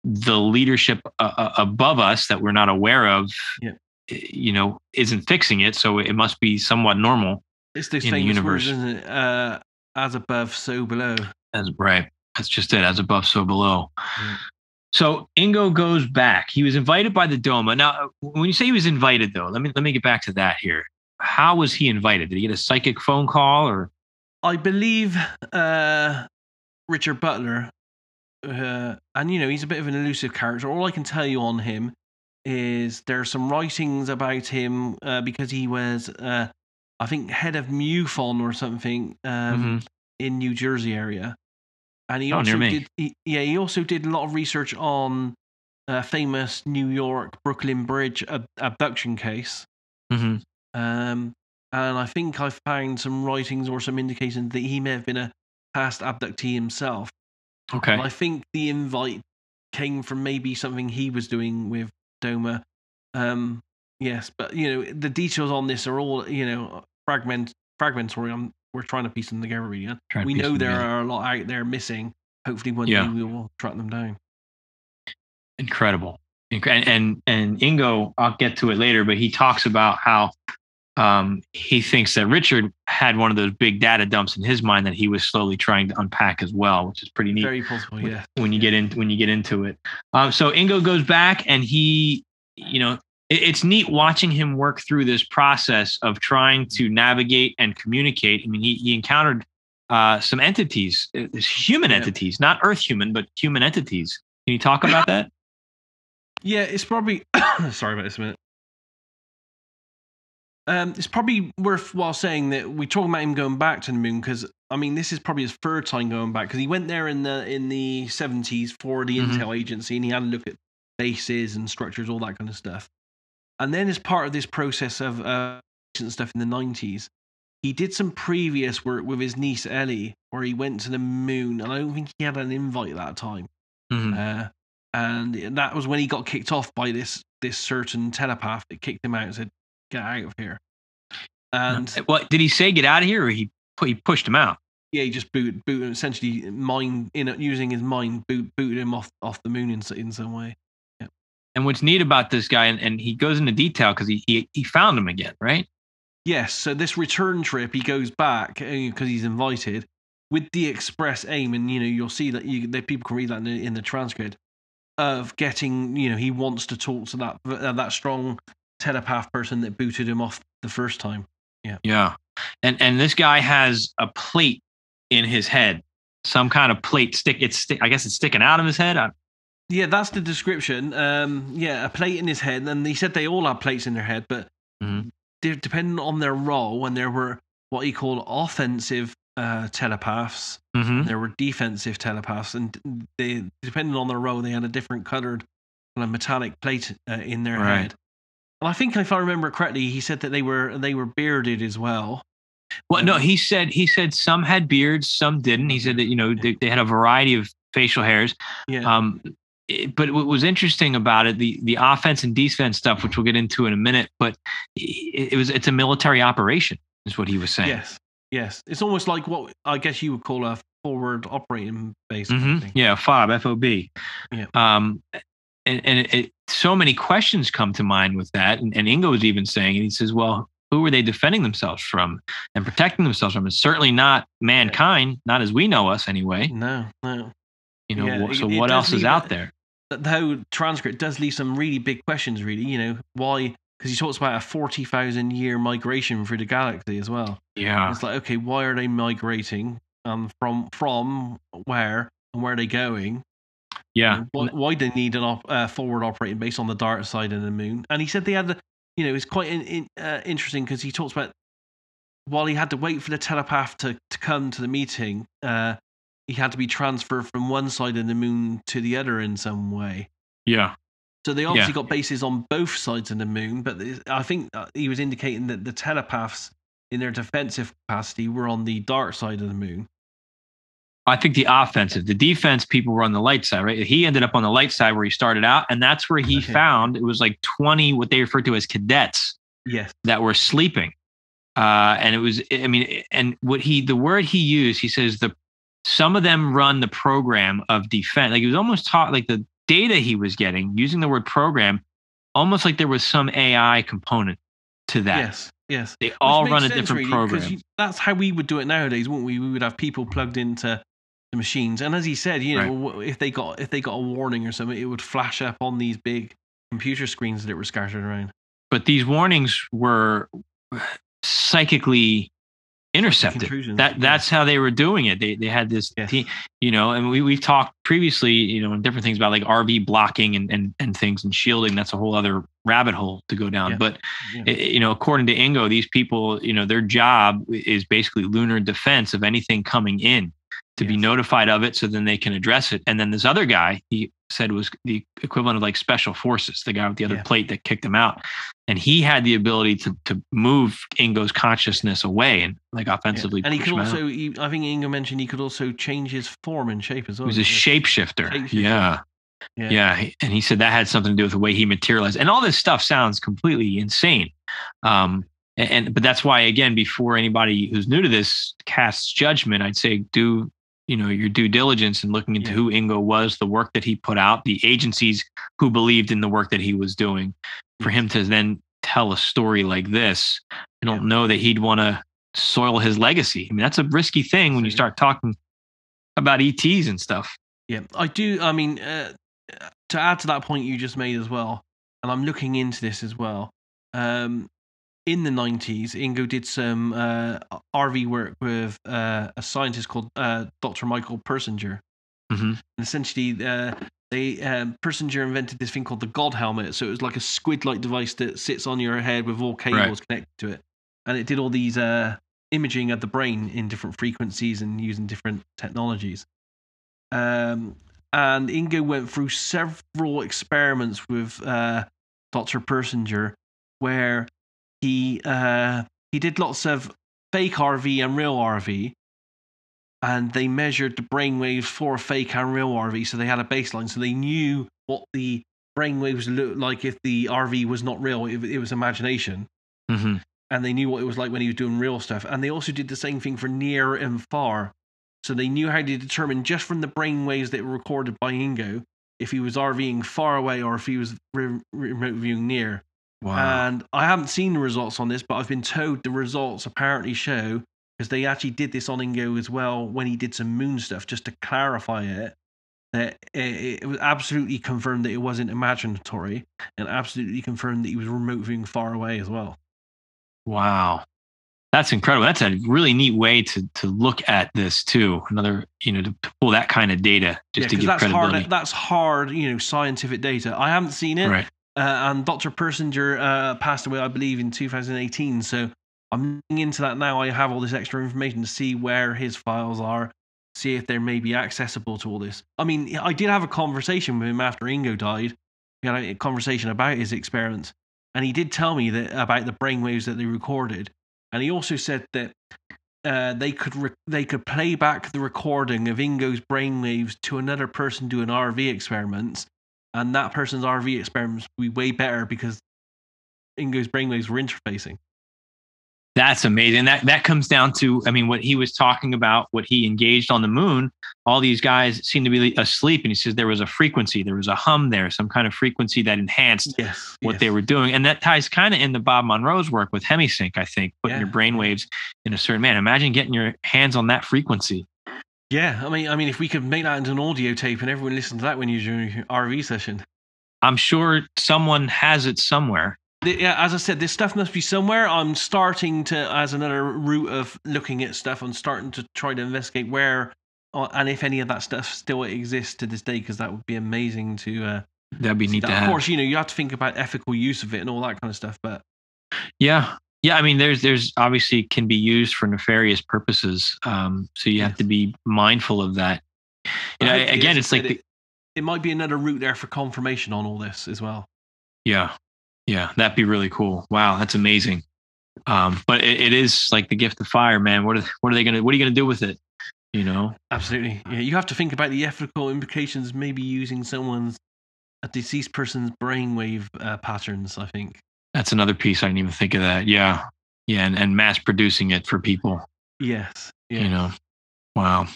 the leadership above us that we're not aware of, isn't fixing it. So it must be somewhat normal. It's those famous words, isn't it? As above, so below. Right. That's just it. As above, so below. Yeah. So Ingo goes back. He was invited by the Doma. Now, when you say he was invited, though, let me get back to that here. How was he invited? Did he get a psychic phone call, or? I believe Richard Butler, and he's a bit of an elusive character. All I can tell you on him is there are some writings about him because he was, I think, head of MUFON or something in New Jersey area. And he also did. He also did a lot of research on famous New York Brooklyn Bridge abduction case. And I think I found some writings or some indications that he may have been a past abductee himself. Okay. And I think the invite came from maybe something he was doing with Doma. Yes, but the details on this are all fragmentary. We're trying to piece them together, really. We know there are a lot out there missing. Hopefully one day we will track them down. Incredible. And Ingo, I'll get to it later, but he talks about how he thinks that Richard had one of those big data dumps in his mind that he was slowly trying to unpack as well, which is pretty neat. Very possible, yeah. When you get into it. So Ingo goes back and he, it's neat watching him work through this process of trying to navigate and communicate. I mean, he encountered some entities, human entities, not Earth human, but human entities. Can you talk about that? Yeah, it's probably sorry about this a minute. It's probably worthwhile saying that we're talking about him going back to the moon because I mean this is probably his third time going back because he went there in the 70s for the Intel agency and he had a look at bases and structures, all that kind of stuff. And then as part of this process of stuff in the 90s, he did some previous work with his niece Ellie where he went to the moon, and I don't think he had an invite at that time. And that was when he got kicked off by this certain telepath that kicked him out and said, "Get out of here." And what did he say? Get out of here, or he pushed him out? Yeah, he just booted him, essentially using his mind booted him off the moon in some way. Yeah. And what's neat about this guy, and he goes into detail because he found him again, right? Yes. So this return trip, he goes back because he's invited. with the express aim, and you'll see that that people can read that in the transcript of getting. He wants to talk to that strong telepath person that booted him off the first time. Yeah. Yeah. And this guy has a plate in his head, some kind of plate I guess it's sticking out of his head. Yeah, that's the description. A plate in his head, and he said they all had plates in their head, but they're depending on their role. When there were what he called offensive telepaths, there were defensive telepaths, and they, depending on their role, they had a different colored kind of metallic plate in their head. And I think, if I remember correctly, he said that they were bearded as well. Well, no, he said some had beards, some didn't. He said that they had a variety of facial hairs. Yeah. But what was interesting about it, the offense and defense stuff, which we'll get into in a minute, but it's a military operation, is what he was saying. Yes. It's almost like what I guess you would call a forward operating base. Yeah, FOB. Yeah. And so many questions come to mind with that. And Ingo was even saying, and he says, well, who were they defending themselves from and protecting themselves from? It's certainly not mankind, not as we know us anyway. No. So what else is out there? The whole transcript does leave some really big questions, really. Why? Because he talks about a 40,000 year migration through the galaxy as well. Yeah. And it's like, okay, why are they migrating? From where, and where are they going? Yeah. Why do they need a forward operating base on the dark side of the moon? And he said they had it's quite interesting because he talks about while he had to wait for the telepath to come to the meeting, he had to be transferred from one side of the moon to the other in some way. Yeah. So they obviously got bases on both sides of the moon, but I think he was indicating that the telepaths in their defensive capacity were on the dark side of the moon. I think the offensive, the defense people were on the light side, right? He ended up on the light side where he started out, and that's where he found it was like 20 what they refer to as cadets. Yes. That were sleeping. And it was, and the word he used, he says some of them run the program of defense. Like he was almost taught, like the data he was getting using the word program, almost like there was some AI component to that. Yes. They all run a different program. Because that's how we would do it nowadays, wouldn't we? We would have people plugged into the machines, and as he said, if they got a warning or something, it would flash up on these big computer screens that were scattered around. But these warnings were psychically intercepted. That's how they were doing it. They had this, and we've talked previously, in different things about like RV blocking and things and shielding. That's a whole other rabbit hole to go down. But according to Ingo, these people, their job is basically lunar defense of anything coming in to be notified of it, so then they can address it. And then this other guy, he said, was the equivalent of like special forces, the guy with the other plate that kicked him out. And he had the ability to move Ingo's consciousness away and like offensively. And he could also, I think Ingo mentioned he could also change his form and shape as well. He was a shapeshifter. Yeah. And he said that had something to do with the way he materialized. And all this stuff sounds completely insane. But that's why, again, before anybody who's new to this casts judgment, I'd say do your due diligence in looking into who Ingo was, the work that he put out, the agencies who believed in the work that he was doing. For him to then tell a story like this, I don't know that he'd want to soil his legacy. I mean, that's a risky thing when you start talking about ETs and stuff. Yeah, I do. I mean, to add to that point you just made as well, and I'm looking into this as well. In the 90s, Ingo did some RV work with a scientist called Dr. Michael Persinger. And essentially, Persinger invented this thing called the God helmet. So it was like a squid-like device that sits on your head with all cables connected to it. And it did all these imaging of the brain in different frequencies and using different technologies. And Ingo went through several experiments with Dr. Persinger where he did lots of fake RV and real RV, and they measured the brainwaves for fake and real RV, so they had a baseline, so they knew what the brainwaves looked like if the RV was not real, if it was imagination, and they knew what it was like when he was doing real stuff. And they also did the same thing for near and far, so they knew how to determine just from the brainwaves that were recorded by Ingo if he was RVing far away or if he was remote viewing near. Wow. And I haven't seen the results on this, but I've been told the results apparently show because they actually did this on Ingo as well when he did some moon stuff, just to clarify it. That it was absolutely confirmed that it wasn't imaginatory, and absolutely confirmed that he was moving far away as well. Wow. That's incredible. That's a really neat way to look at this too. Another, to pull that kind of data just to give credibility. That's hard, scientific data. I haven't seen it. Right. And Dr. Persinger passed away, I believe, in 2018. So I'm looking into that now. I have all this extra information to see where his files are, see if they're maybe accessible to all this. I mean, I did have a conversation with him after Ingo died. We had a conversation about his experiments, and he did tell me that about the brainwaves that they recorded. And he also said that they could play back the recording of Ingo's brainwaves to another person doing RV experiments, and that person's RV experiments would be way better because Ingo's brainwaves were interfacing. That's amazing. That comes down to, what he was talking about, what he engaged on the moon. All these guys seem to be asleep, and he says there was a frequency, there was a hum there, some kind of frequency that enhanced what they were doing. And that ties kind of into Bob Monroe's work with hemisync, I think, putting your brainwaves in a certain manner. Imagine getting your hands on that frequency. Yeah, I mean, if we could make that into an audio tape and everyone listens to that when you're doing your RV session, I'm sure someone has it somewhere. Yeah, as I said, this stuff must be somewhere. I'm starting to, as another route of looking at stuff, I'm starting to try to investigate where and if any of that stuff still exists to this day, because that would be amazing to. That'd be neat to have. Of course, you have to think about ethical use of it and all that kind of stuff, but. Yeah. There's obviously can be used for nefarious purposes. So you have to be mindful of that. Again, it's like it might be another route there for confirmation on all this as well. Yeah, that'd be really cool. Wow, that's amazing. But it is like the gift of fire, man. What are you gonna do with it? Absolutely. Yeah, you have to think about the ethical implications. Maybe using a deceased person's brainwave patterns. I think that's another piece. I didn't even think of that. Yeah, and mass producing it for people. Yes. Wow.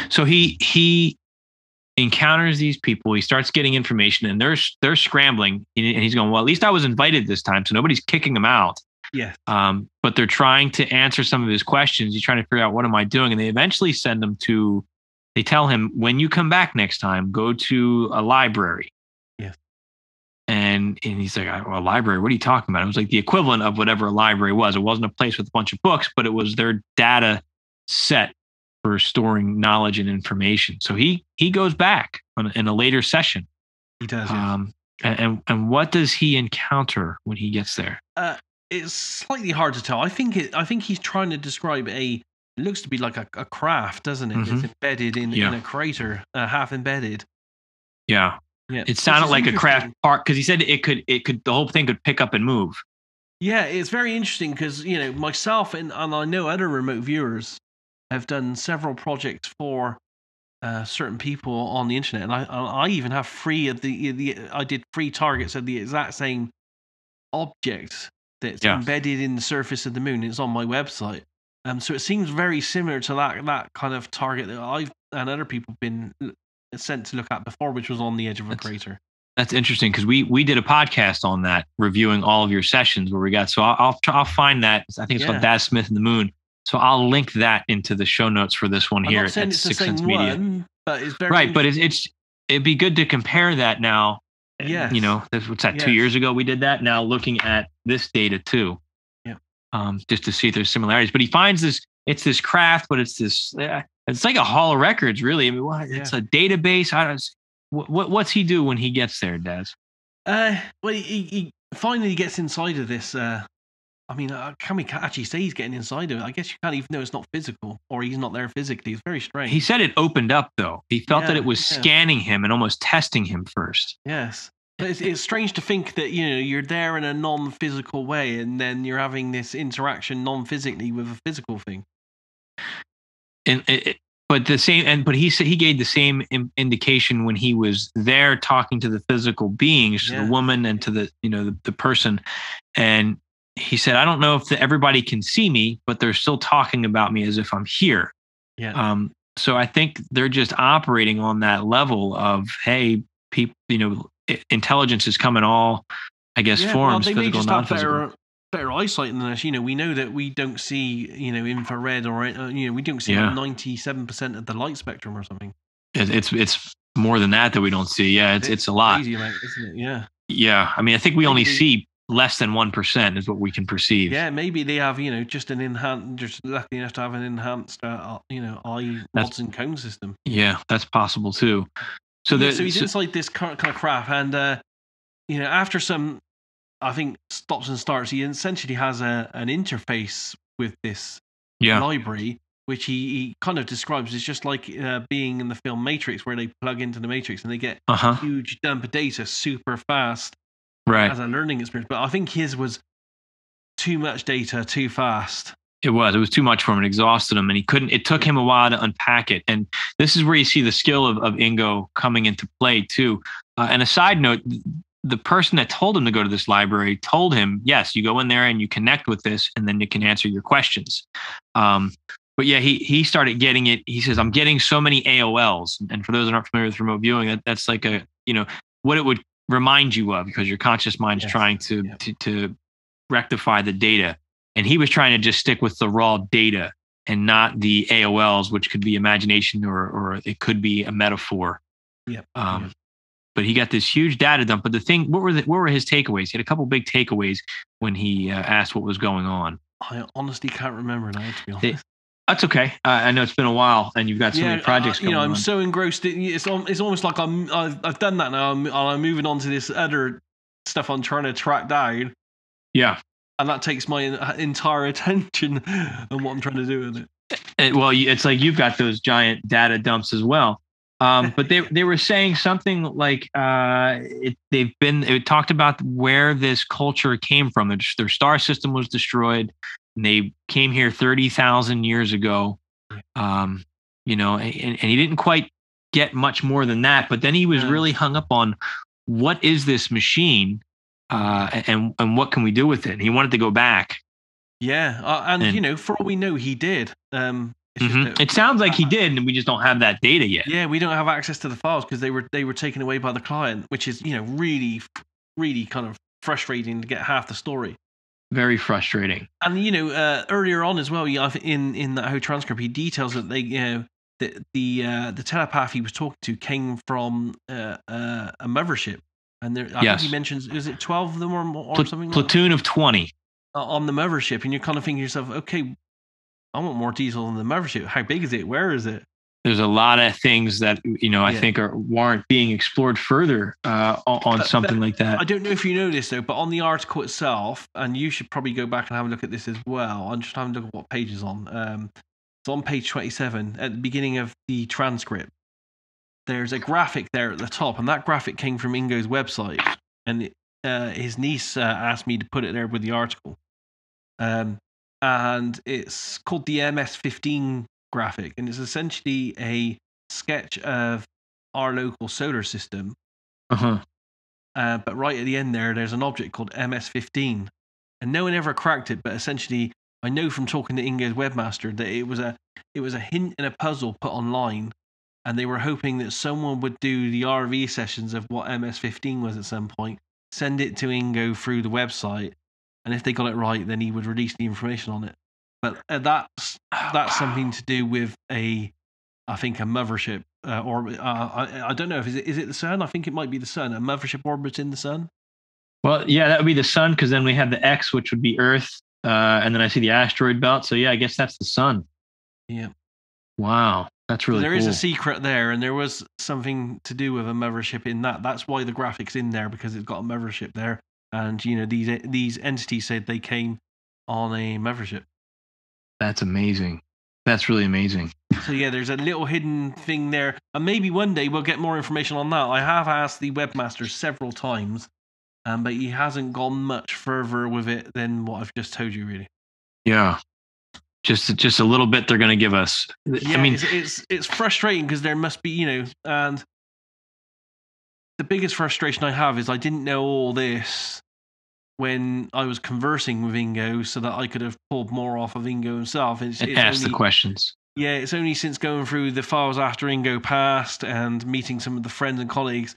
So he encounters these people. He starts getting information, and they're scrambling, and he's going, well, at least I was invited this time, so nobody's kicking him out. Yeah. But they're trying to answer some of his questions. He's trying to figure out, what am I doing? And they eventually send him they tell him, when you come back next time, go to a library. Yes. And he's like, well, a library, what are you talking about? It was like the equivalent of whatever a library was. It wasn't a place with a bunch of books, but it was their data set for storing knowledge and information. So he goes back in a later session. He does. And what does he encounter when he gets there? It's slightly hard to tell. I think he's trying to describe it looks to be like a craft, doesn't it? Mm-hmm. It's embedded in a crater, half embedded. Yeah. It sounded like a craft part, because he said it could the whole thing could pick up and move. Yeah, it's very interesting because myself and I know other remote viewers have done several projects for certain people on the internet, and I even have I did 3 targets of the exact same object that's embedded in the surface of the moon. It's on my website, so it seems very similar to that kind of target that I've and other people been sent to look at before, which was on the edge of a crater. That's interesting, because we did a podcast on that, reviewing all of your sessions where we got. So I'll find that. I think it's called Daz Smith and the Moon. So I'll link that into the show notes for this one here at Sixth Sense Media. But it's very right, but it'd be good to compare that now. Yeah, what's that? 2 years ago we did that. Now looking at this data too, just to see if there's similarities. But he finds this. It's this craft, but it's this. It's like a hall of records, really. I mean, it's a database. What's he do when he gets there, Daz? Well, he finally gets inside of this. Can we actually say he's getting inside of it? I guess you can't even know it's not physical, or he's not there physically. It's very strange. He said it opened up, though. He felt that it was scanning him and almost testing him first. Yes. But it's strange to think that, you're there in a non-physical way, and then you're having this interaction non-physically with a physical thing. But he said he gave the same indication when he was there talking to the physical beings, to the woman and to the person. And he said, I don't know if everybody can see me, but they're still talking about me as if I'm here. Yeah. So I think they're just operating on that level of, hey, people, intelligence has come in all, I guess, forms, physical, non-physical. better eyesight than us. We know that we don't see, infrared or, we don't see like 97% of the light spectrum or something. It's more than that we don't see. Yeah, it's a lot. Crazy amount, isn't it? Yeah. Yeah, I mean, I think we only see less than 1% is what we can perceive. Yeah, maybe they have, just lucky enough to have an enhanced, eye rods and cone system. Yeah, that's possible too. So he's inside this kind of craft, and after some, I think, stops and starts, he essentially has an interface with this library, which he kind of describes as just like being in the film Matrix, where they plug into the Matrix and they get a huge dump of data super fast. Right. As a learning experience. But I think his was too much data, too fast. It was too much for him. It exhausted him, and it took him a while to unpack it. And this is where you see the skill of Ingo coming into play too. And a side note, the person that told him to go to this library told him, yes, you go in there and you connect with this, and then it can answer your questions. But yeah, he started getting it. He says, I'm getting so many AOLs. And for those that aren't familiar with remote viewing, that's like what it would remind you of, because your conscious mind is trying to rectify the data. And he was trying to just stick with the raw data and not the AOLs, which could be imagination or it could be a metaphor. Yep. But he got this huge data dump. But the thing, what were his takeaways? He had a couple big takeaways when he asked what was going on. I honestly can't remember now, to be honest. That's okay. I know it's been a while, and you've got so many projects going on. I'm so engrossed. It's almost like I've done that now. I'm moving on to this other stuff I'm trying to track down. Yeah, and that takes my entire attention on what I'm trying to do with it. Well, it's like you've got those giant data dumps as well. But they were saying something like it talked about where this culture came from. Their star system was destroyed. And they came here 30,000 years ago, and he didn't quite get much more than that. But then he was really hung up on what is this machine, and what can we do with it? And he wanted to go back. Yeah, and for all we know, he did. It sounds like he did, and we just don't have that data yet. Yeah, we don't have access to the files because they were taken away by the client, which is really, really kind of frustrating to get half the story. Very frustrating. And earlier on as well, in that whole transcript, he details that the telepath he was talking to came from a mothership, and I think he mentions, is it 12 of them or something? Platoon of 20 on the mothership, and you're kind of thinking to yourself, okay, I want more detail on the mothership. How big is it? Where is it? There's a lot of things that I think weren't being explored further on something like that. I don't know if you know this though, but on the article itself, and you should probably go back and have a look at this as well. I'm just having a look at what page is on. It's on page 27 at the beginning of the transcript. There's a graphic there at the top, and that graphic came from Ingo's website, and his niece asked me to put it there with the article. And it's called the MS-15 graphic, and it's essentially a sketch of our local solar system. But right at the end there's an object called MS-15, and no one ever cracked it. But essentially, I know from talking to Ingo's webmaster that it was a hint in a puzzle put online, and they were hoping that someone would do the RV sessions of what MS-15 was at some point, send it to Ingo through the website, and if they got it right, then he would release the information on it. But that's something to do with I think a mothership, or I don't know if is it the sun? I think it might be the sun. A mothership orbiting the sun. Well, yeah, that would be the sun, because then we have the X, which would be Earth, and then I see the asteroid belt. So yeah, I guess that's the sun. Yeah. Wow, that's really cool. There is a secret there, and there was something to do with a mothership in that. That's why the graphic's in there, because it's got a mothership there, and these entities said they came on a mothership. That's amazing. That's really amazing. So yeah, there's a little hidden thing there, and maybe one day we'll get more information on that. I have asked the webmaster several times, but he hasn't gone much further with it than what I've just told you, really. Yeah, just a little bit they're going to give us. Yeah, I mean, it's frustrating because there must be, and the biggest frustration I have is I didn't know all this when I was conversing with Ingo, so that I could have pulled more off of Ingo himself. And asked the questions. Yeah, it's only since going through the files after Ingo passed and meeting some of the friends and colleagues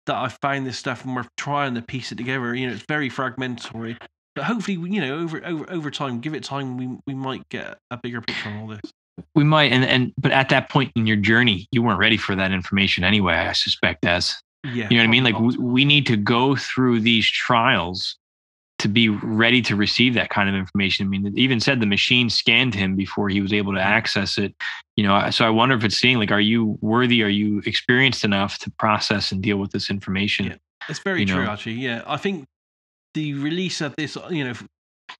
that I found this stuff, and we're trying to piece it together. It's very fragmentary, But hopefully, over time, give it time, we might get a bigger picture on all this. We might, but at that point in your journey, you weren't ready for that information anyway, I suspect, Daz. Yeah. You know what I mean? Like we need to go through these trials to be ready to receive that kind of information. I mean, it even said the machine scanned him before he was able to access it. So I wonder if it's seeing, like, are you worthy? Are you experienced enough to process and deal with this information? Yeah, it's very true, actually. Yeah, I think the release of this,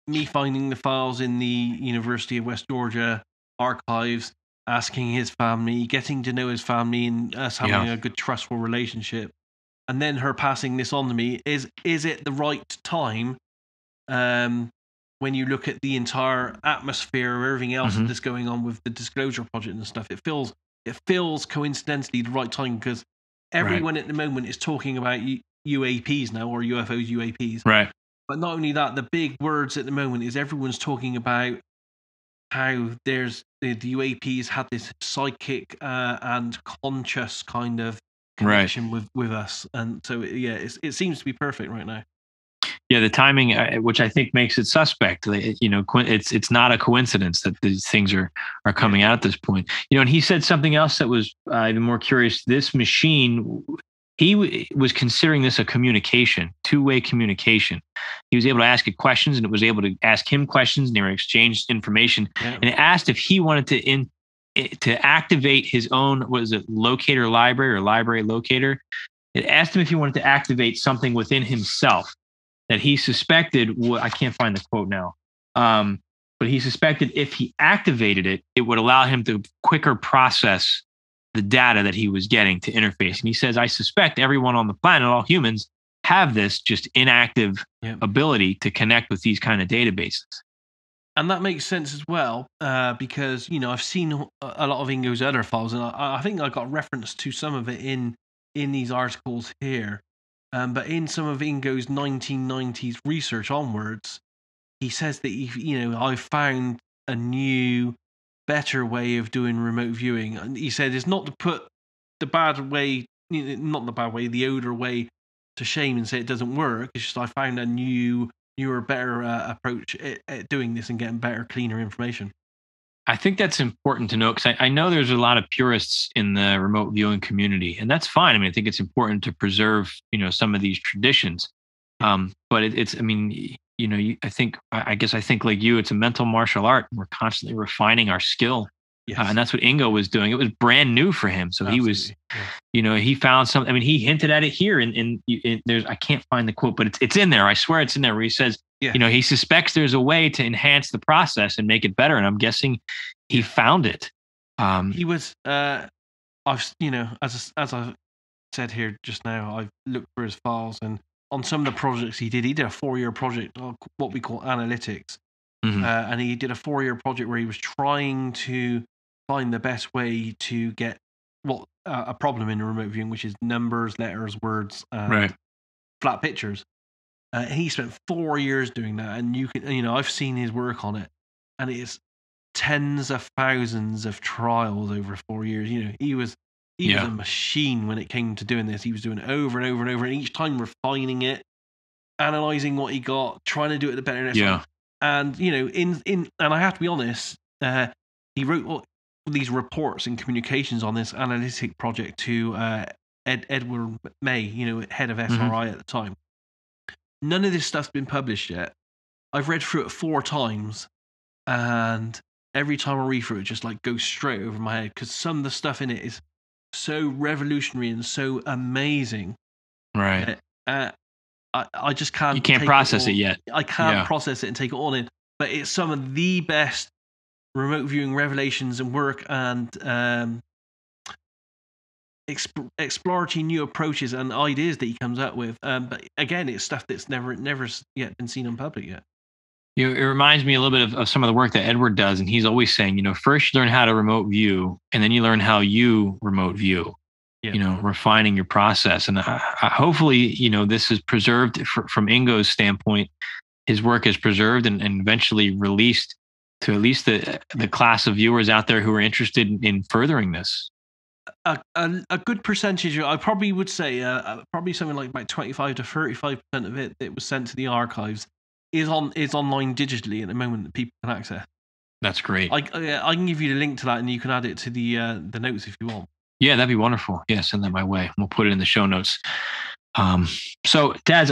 me finding the files in the University of West Georgia archives, asking his family, getting to know his family, and us having a good, trustful relationship, and then her passing this on to me, is it the right time? When you look at the entire atmosphere of everything else that's going on with the Disclosure Project and stuff, it feels coincidentally the right time, because everyone at the moment is talking about UAPs now, or UFOs, UAPs. Right. But not only that, the big words at the moment is everyone's talking about how there's the UAPs had this psychic and conscious kind of connection with us, and so it seems to be perfect right now. Yeah, the timing, which I think makes it suspect. It's not a coincidence that these things are coming out at this point. And he said something else that was even more curious. This machine, he was considering this a communication, two-way communication. He was able to ask it questions, and it was able to ask him questions, and they were exchanged information. Yeah. And it asked if he wanted to activate his own, locator library or library locator. It asked him if he wanted to activate something within himself that he suspected, I can't find the quote now, but he suspected if he activated it, it would allow him to quicker process the data that he was getting to interface. And he says, I suspect everyone on the planet, all humans, have this just inactive ability to connect with these kind of databases. And that makes sense as well, because, I've seen a lot of Ingo's other files, and I think I got reference to some of it in these articles here. But in some of Ingo's 1990s research onwards, he says that I found a new, better way of doing remote viewing. And he said it's not to put the older way to shame and say it doesn't work. It's just I found a newer, better approach at doing this and getting better, cleaner information. I think that's important to know, because I know there's a lot of purists in the remote viewing community, and that's fine. I mean, I think it's important to preserve, some of these traditions. But I guess I think like you, it's a mental martial art. We're constantly refining our skill. Yes. And that's what Ingo was doing. It was brand new for him. So Absolutely. He was, he found something. I mean, he hinted at it here in there's, I can't find the quote, but it's in there. I swear it's in there, where he says, he suspects there's a way to enhance the process and make it better. And I'm guessing he found it. He was, as I said here just now, I've looked for his files, and on some of the projects he did a 4-year project, what we call analytics. Mm-hmm. And he did a 4-year project where he was trying to find the best way to get a problem in remote viewing, which is numbers, letters, words, flat pictures. He spent 4 years doing that, and you can, I've seen his work on it, and it is tens of thousands of trials over 4 years. He was a machine when it came to doing this. He was doing it over and over and over, and each time refining it, analyzing what he got, trying to do it the better next time. And and I have to be honest, he wrote all these reports and communications on this analytic project to Edward May, head of SRI at the time. None of this stuff's been published yet. I've read through it 4 times, and every time I read through it, just like goes straight over my head, because some of the stuff in it is so revolutionary and so amazing. Right. I just can't. You can't process it yet. I can't process it and take it all in. But it's some of the best remote viewing revelations and work, and exploratory new approaches and ideas that he comes up with. But again, it's stuff that's never yet been seen in public yet. It reminds me a little bit of some of the work that Edward does, and he's always saying, first you learn how to remote view, and then you learn how you remote view. Refining your process. And hopefully, this is preserved from Ingo's standpoint. His work is preserved and eventually released to at least the class of viewers out there who are interested in furthering this. A good percentage, I probably would say, probably something like about 25 to 35% of it that was sent to the archives is online digitally at the moment that people can access. That's great. I can give you the link to that, and you can add it to the notes if you want. Yeah, that'd be wonderful. Yeah, send that my way. We'll put it in the show notes. So, Daz,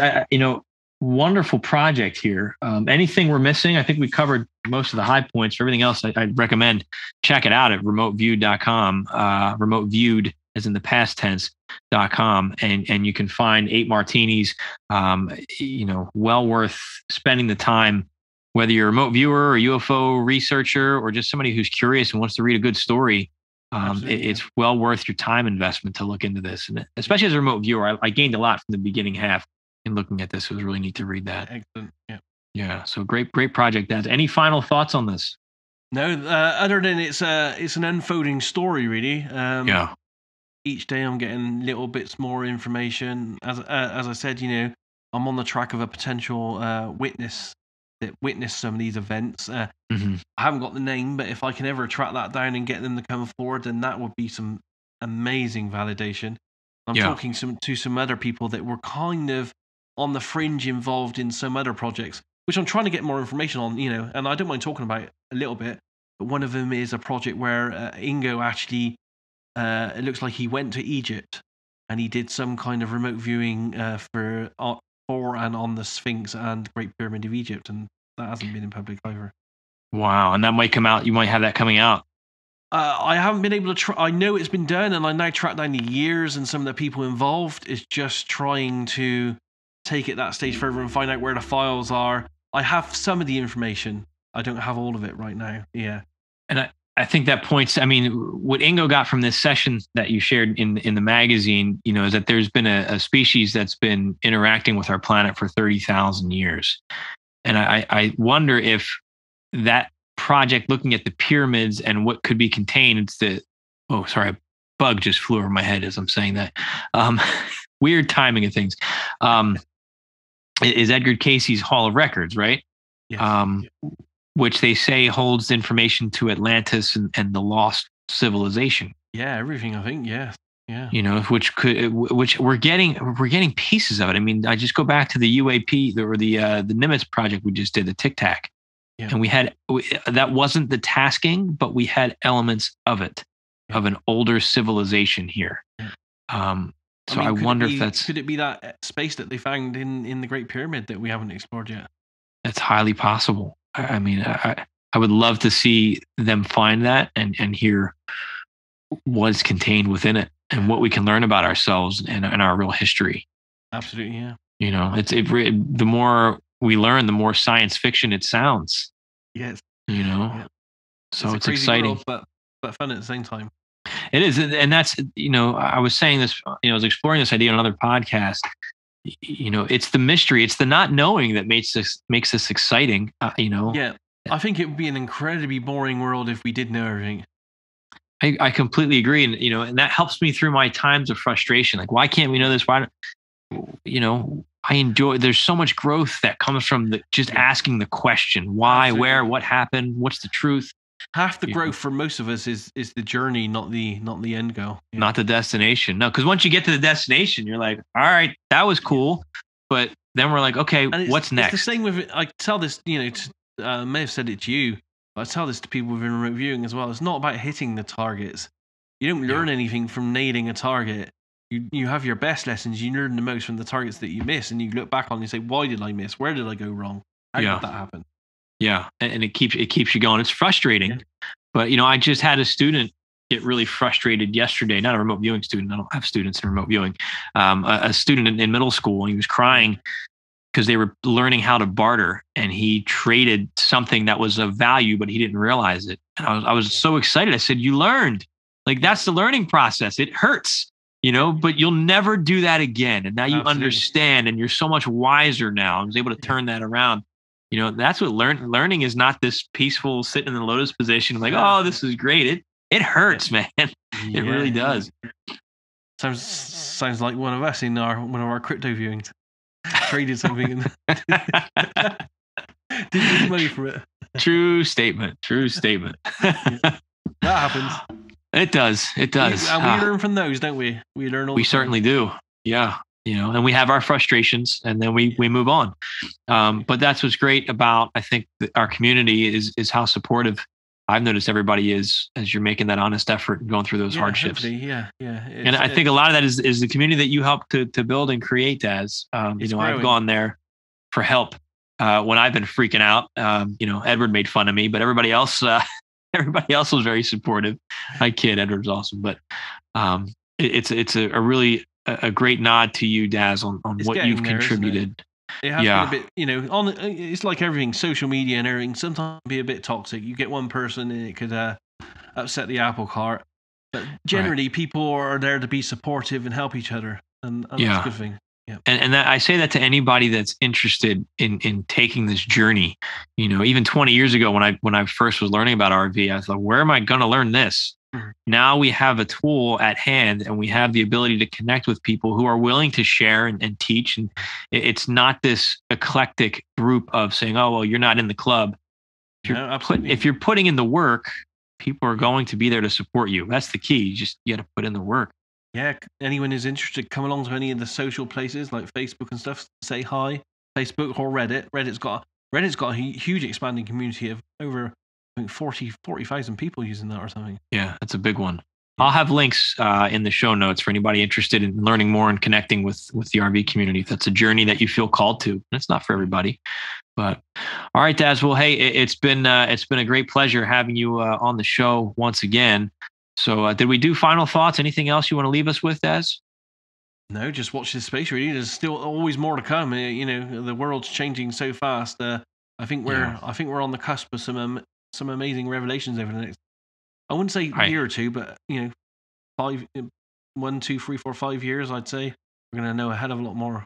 wonderful project here. Anything we're missing? I think we covered most of the high points. For everything else, I'd recommend check it out at remoteviewed.com. Remoteviewed as in the past tense.com, and you can find 8 martinis. Well worth spending the time. Whether you're a remote viewer or UFO researcher or just somebody who's curious and wants to read a good story, it's well worth your time investment to look into this. And especially as a remote viewer, I gained a lot from the beginning half in looking at this. It was really neat to read that. Excellent. Yeah. Yeah. So great project, Dad. Any final thoughts on this? No, other than it's an unfolding story, really. Each day I'm getting little bits more information. As I said, I'm on the track of a potential witness that witnessed some of these events. I haven't got the name, but if I can ever track that down and get them to come forward, then that would be some amazing validation. I'm talking to some other people that were kind of on the fringe involved in some other projects, which I'm trying to get more information on, and I don't mind talking about it a little bit. But one of them is a project where Ingo actually, it looks like he went to Egypt and he did some kind of remote viewing for and on the Sphinx and Great Pyramid of Egypt, and that hasn't been in public either. Wow, and that might come out. You might have that coming out. I haven't been able to I know it's been done, and I now track down the years, and some of the people involved is just trying to take it that stage further and find out where the files are. I have some of the information. I don't have all of it right now. Yeah. And I think that points, what Ingo got from this session that you shared in the magazine, is that there's been a species that's been interacting with our planet for 30,000 years. And I wonder if that project looking at the pyramids and what could be contained, a bug just flew over my head as I'm saying that. Weird timing of things. Is Edgar Casey's Hall of Records, right? Yes. Which they say holds information to Atlantis and the lost civilization. Yeah, everything, I think. Yeah. Which we're getting pieces of it. I just go back to the UAP or the Nimitz project we just did, the Tic Tac, and that wasn't the tasking, but we had elements of it, of an older civilization here. So I wonder if could it be that space that they found in the Great Pyramid that we haven't explored yet? That's highly possible. I would love to see them find that and hear what's contained within it and what we can learn about ourselves and our real history. Absolutely, yeah. The more we learn, the more science fiction it sounds. Yes. So it's exciting, world, but fun at the same time. It is, and that's I was saying this. I was exploring this idea on another podcast. It's the mystery, it's the not knowing that makes this exciting. Yeah, I think it would be an incredibly boring world if we did know everything. I completely agree, and that helps me through my times of frustration. Like, why can't we know this? Why, I enjoy. There's so much growth that comes from just asking the question: why, Absolutely. Where, what happened, what's the truth. Half the growth for most of us is the journey, not the end goal. Yeah. Not the destination. No, because once you get to the destination, you're like, all right, that was cool. But then we're like, okay, what's next? It's the same with, I tell this, I may have said it to you, but I tell this to people within remote viewing as well. It's not about hitting the targets. You don't learn anything from nailing a target. You have your best lessons. You learn the most from the targets that you miss, and you look back on and you say, why did I miss? Where did I go wrong? How did that happen? Yeah, and it keeps you going. It's frustrating, but I just had a student get really frustrated yesterday. Not a remote viewing student. I don't have students in remote viewing. A student in middle school, and he was crying because they were learning how to barter, and he traded something that was of value, but he didn't realize it. And I was so excited. I said, "You learned. Like, that's the learning process. It hurts, but you'll never do that again. And now you understand, and you're so much wiser now." I was able to turn that around. That's what learning is. Not this peaceful sitting in the lotus position like, oh, this is great. It hurts, man. It really does. Sounds like one of us in one of our crypto viewings. Traded something and didn't get money for it. True statement. That happens. It does. And we learn from those, don't we? We learn all. We certainly do. Yeah. and we have our frustrations, and then we move on. But that's what's great about, I think, our community is how supportive I've noticed everybody is as you're making that honest effort and going through those hardships. Yeah. And I think a lot of that is the community that you helped to build and create, Daz. I've gone there for help when I've been freaking out. Edward made fun of me, but everybody else was very supportive. I kid, Edward's awesome, but it's a really a great nod to you, Daz, on what you've contributed. It has been a bit, it's like everything, social media and everything, sometimes be a bit toxic. You get one person and it could upset the apple cart. But generally, people are there to be supportive and help each other. And that's a good thing. Yeah. And that, I say that to anybody that's interested in taking this journey. Even 20 years ago when I first was learning about RV, I thought, where am I going to learn this? Now we have a tool at hand, and we have the ability to connect with people who are willing to share and teach. And it's not this eclectic group of saying, oh, well, you're not in the club. If you're putting in the work, people are going to be there to support you. That's the key. You got to put in the work. Yeah. Anyone who's interested, come along to any of the social places like Facebook and stuff. Say hi. Facebook or Reddit. Reddit's got a huge expanding community of over, I think, 40,000 people using that or something. Yeah, that's a big one. I'll have links in the show notes for anybody interested in learning more and connecting with the RV community. If that's a journey that you feel called to, and it's not for everybody. But all right, Daz. Well, hey, it's been a great pleasure having you on the show once again. So, did we do final thoughts? Anything else you want to leave us with, Daz? No, just watch this space. Really, there's still always more to come. The world's changing so fast. I think we're on the cusp of some amazing revelations over the next, I wouldn't say year or two, but 1, 2, 3, 4, 5 years, I'd say we're going to know a hell of a lot more.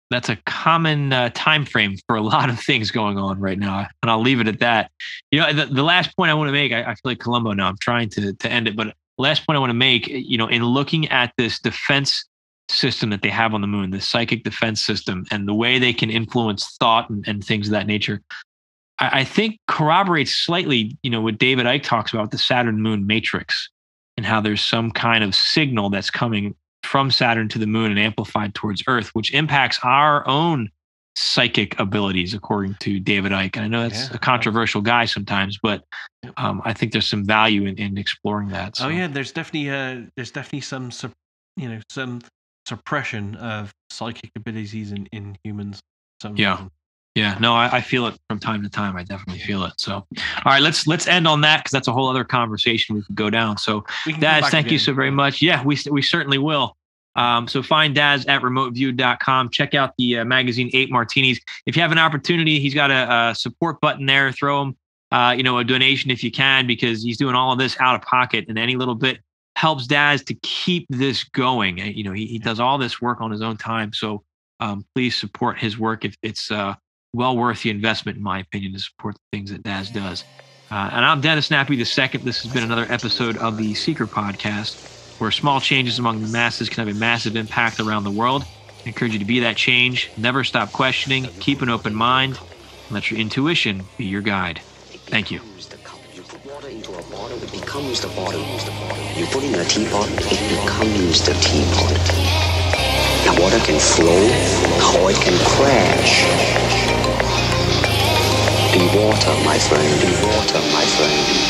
That's a common time frame for a lot of things going on right now, and I'll leave it at that. The last point I want to make, I feel like Columbo now. I'm trying to end it, but the last point I want to make, in looking at this defense system that they have on the moon, the psychic defense system, and the way they can influence thought and things of that nature, I think corroborates slightly, what David Icke talks about, the Saturn moon matrix, and how there's some kind of signal that's coming from Saturn to the moon and amplified towards Earth, which impacts our own psychic abilities, according to David Icke. And I know that's a controversial guy sometimes, but I think there's some value in exploring that. So. Oh yeah, there's definitely some suppression of psychic abilities in humans. Yeah, no, I feel it from time to time. I definitely feel it. So, all right, let's end on that, because that's a whole other conversation we could go down. So, Daz, thank you so very much. Yeah, we certainly will. So find Daz at remoteview.com. Check out the magazine 8 Martinis. If you have an opportunity, he's got a support button there. Throw him, a donation if you can, because he's doing all of this out of pocket, and any little bit helps Daz to keep this going. He does all this work on his own time. So please support his work. If it's well worth the investment, in my opinion, to support the things that Daz does. And I'm Dennis Snappy II. This has been another episode of the Seeker Podcast, where small changes among the masses can have a massive impact around the world. I encourage you to be that change. Never stop questioning. Keep an open mind. And let your intuition be your guide. Thank you. You put water into a bottle, it becomes the bottle. You put in a teapot, it becomes the teapot. Now water can flow, or it can crash. Be water, my friend. Be water, my friend.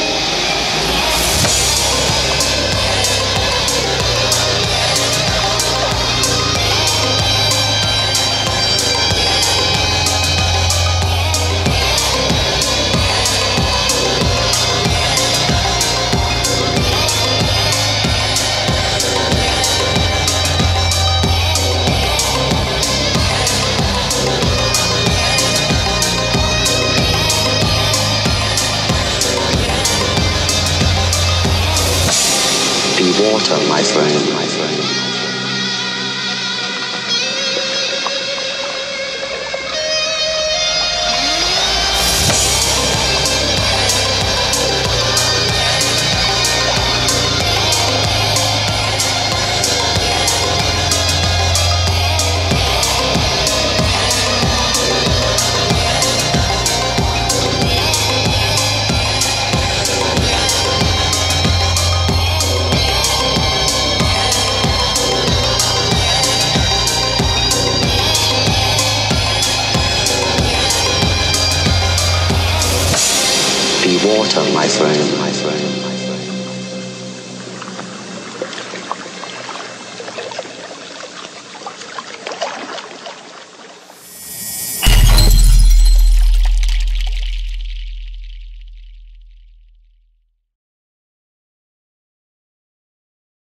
Water, my friend, my friend. water, my friend, my friend.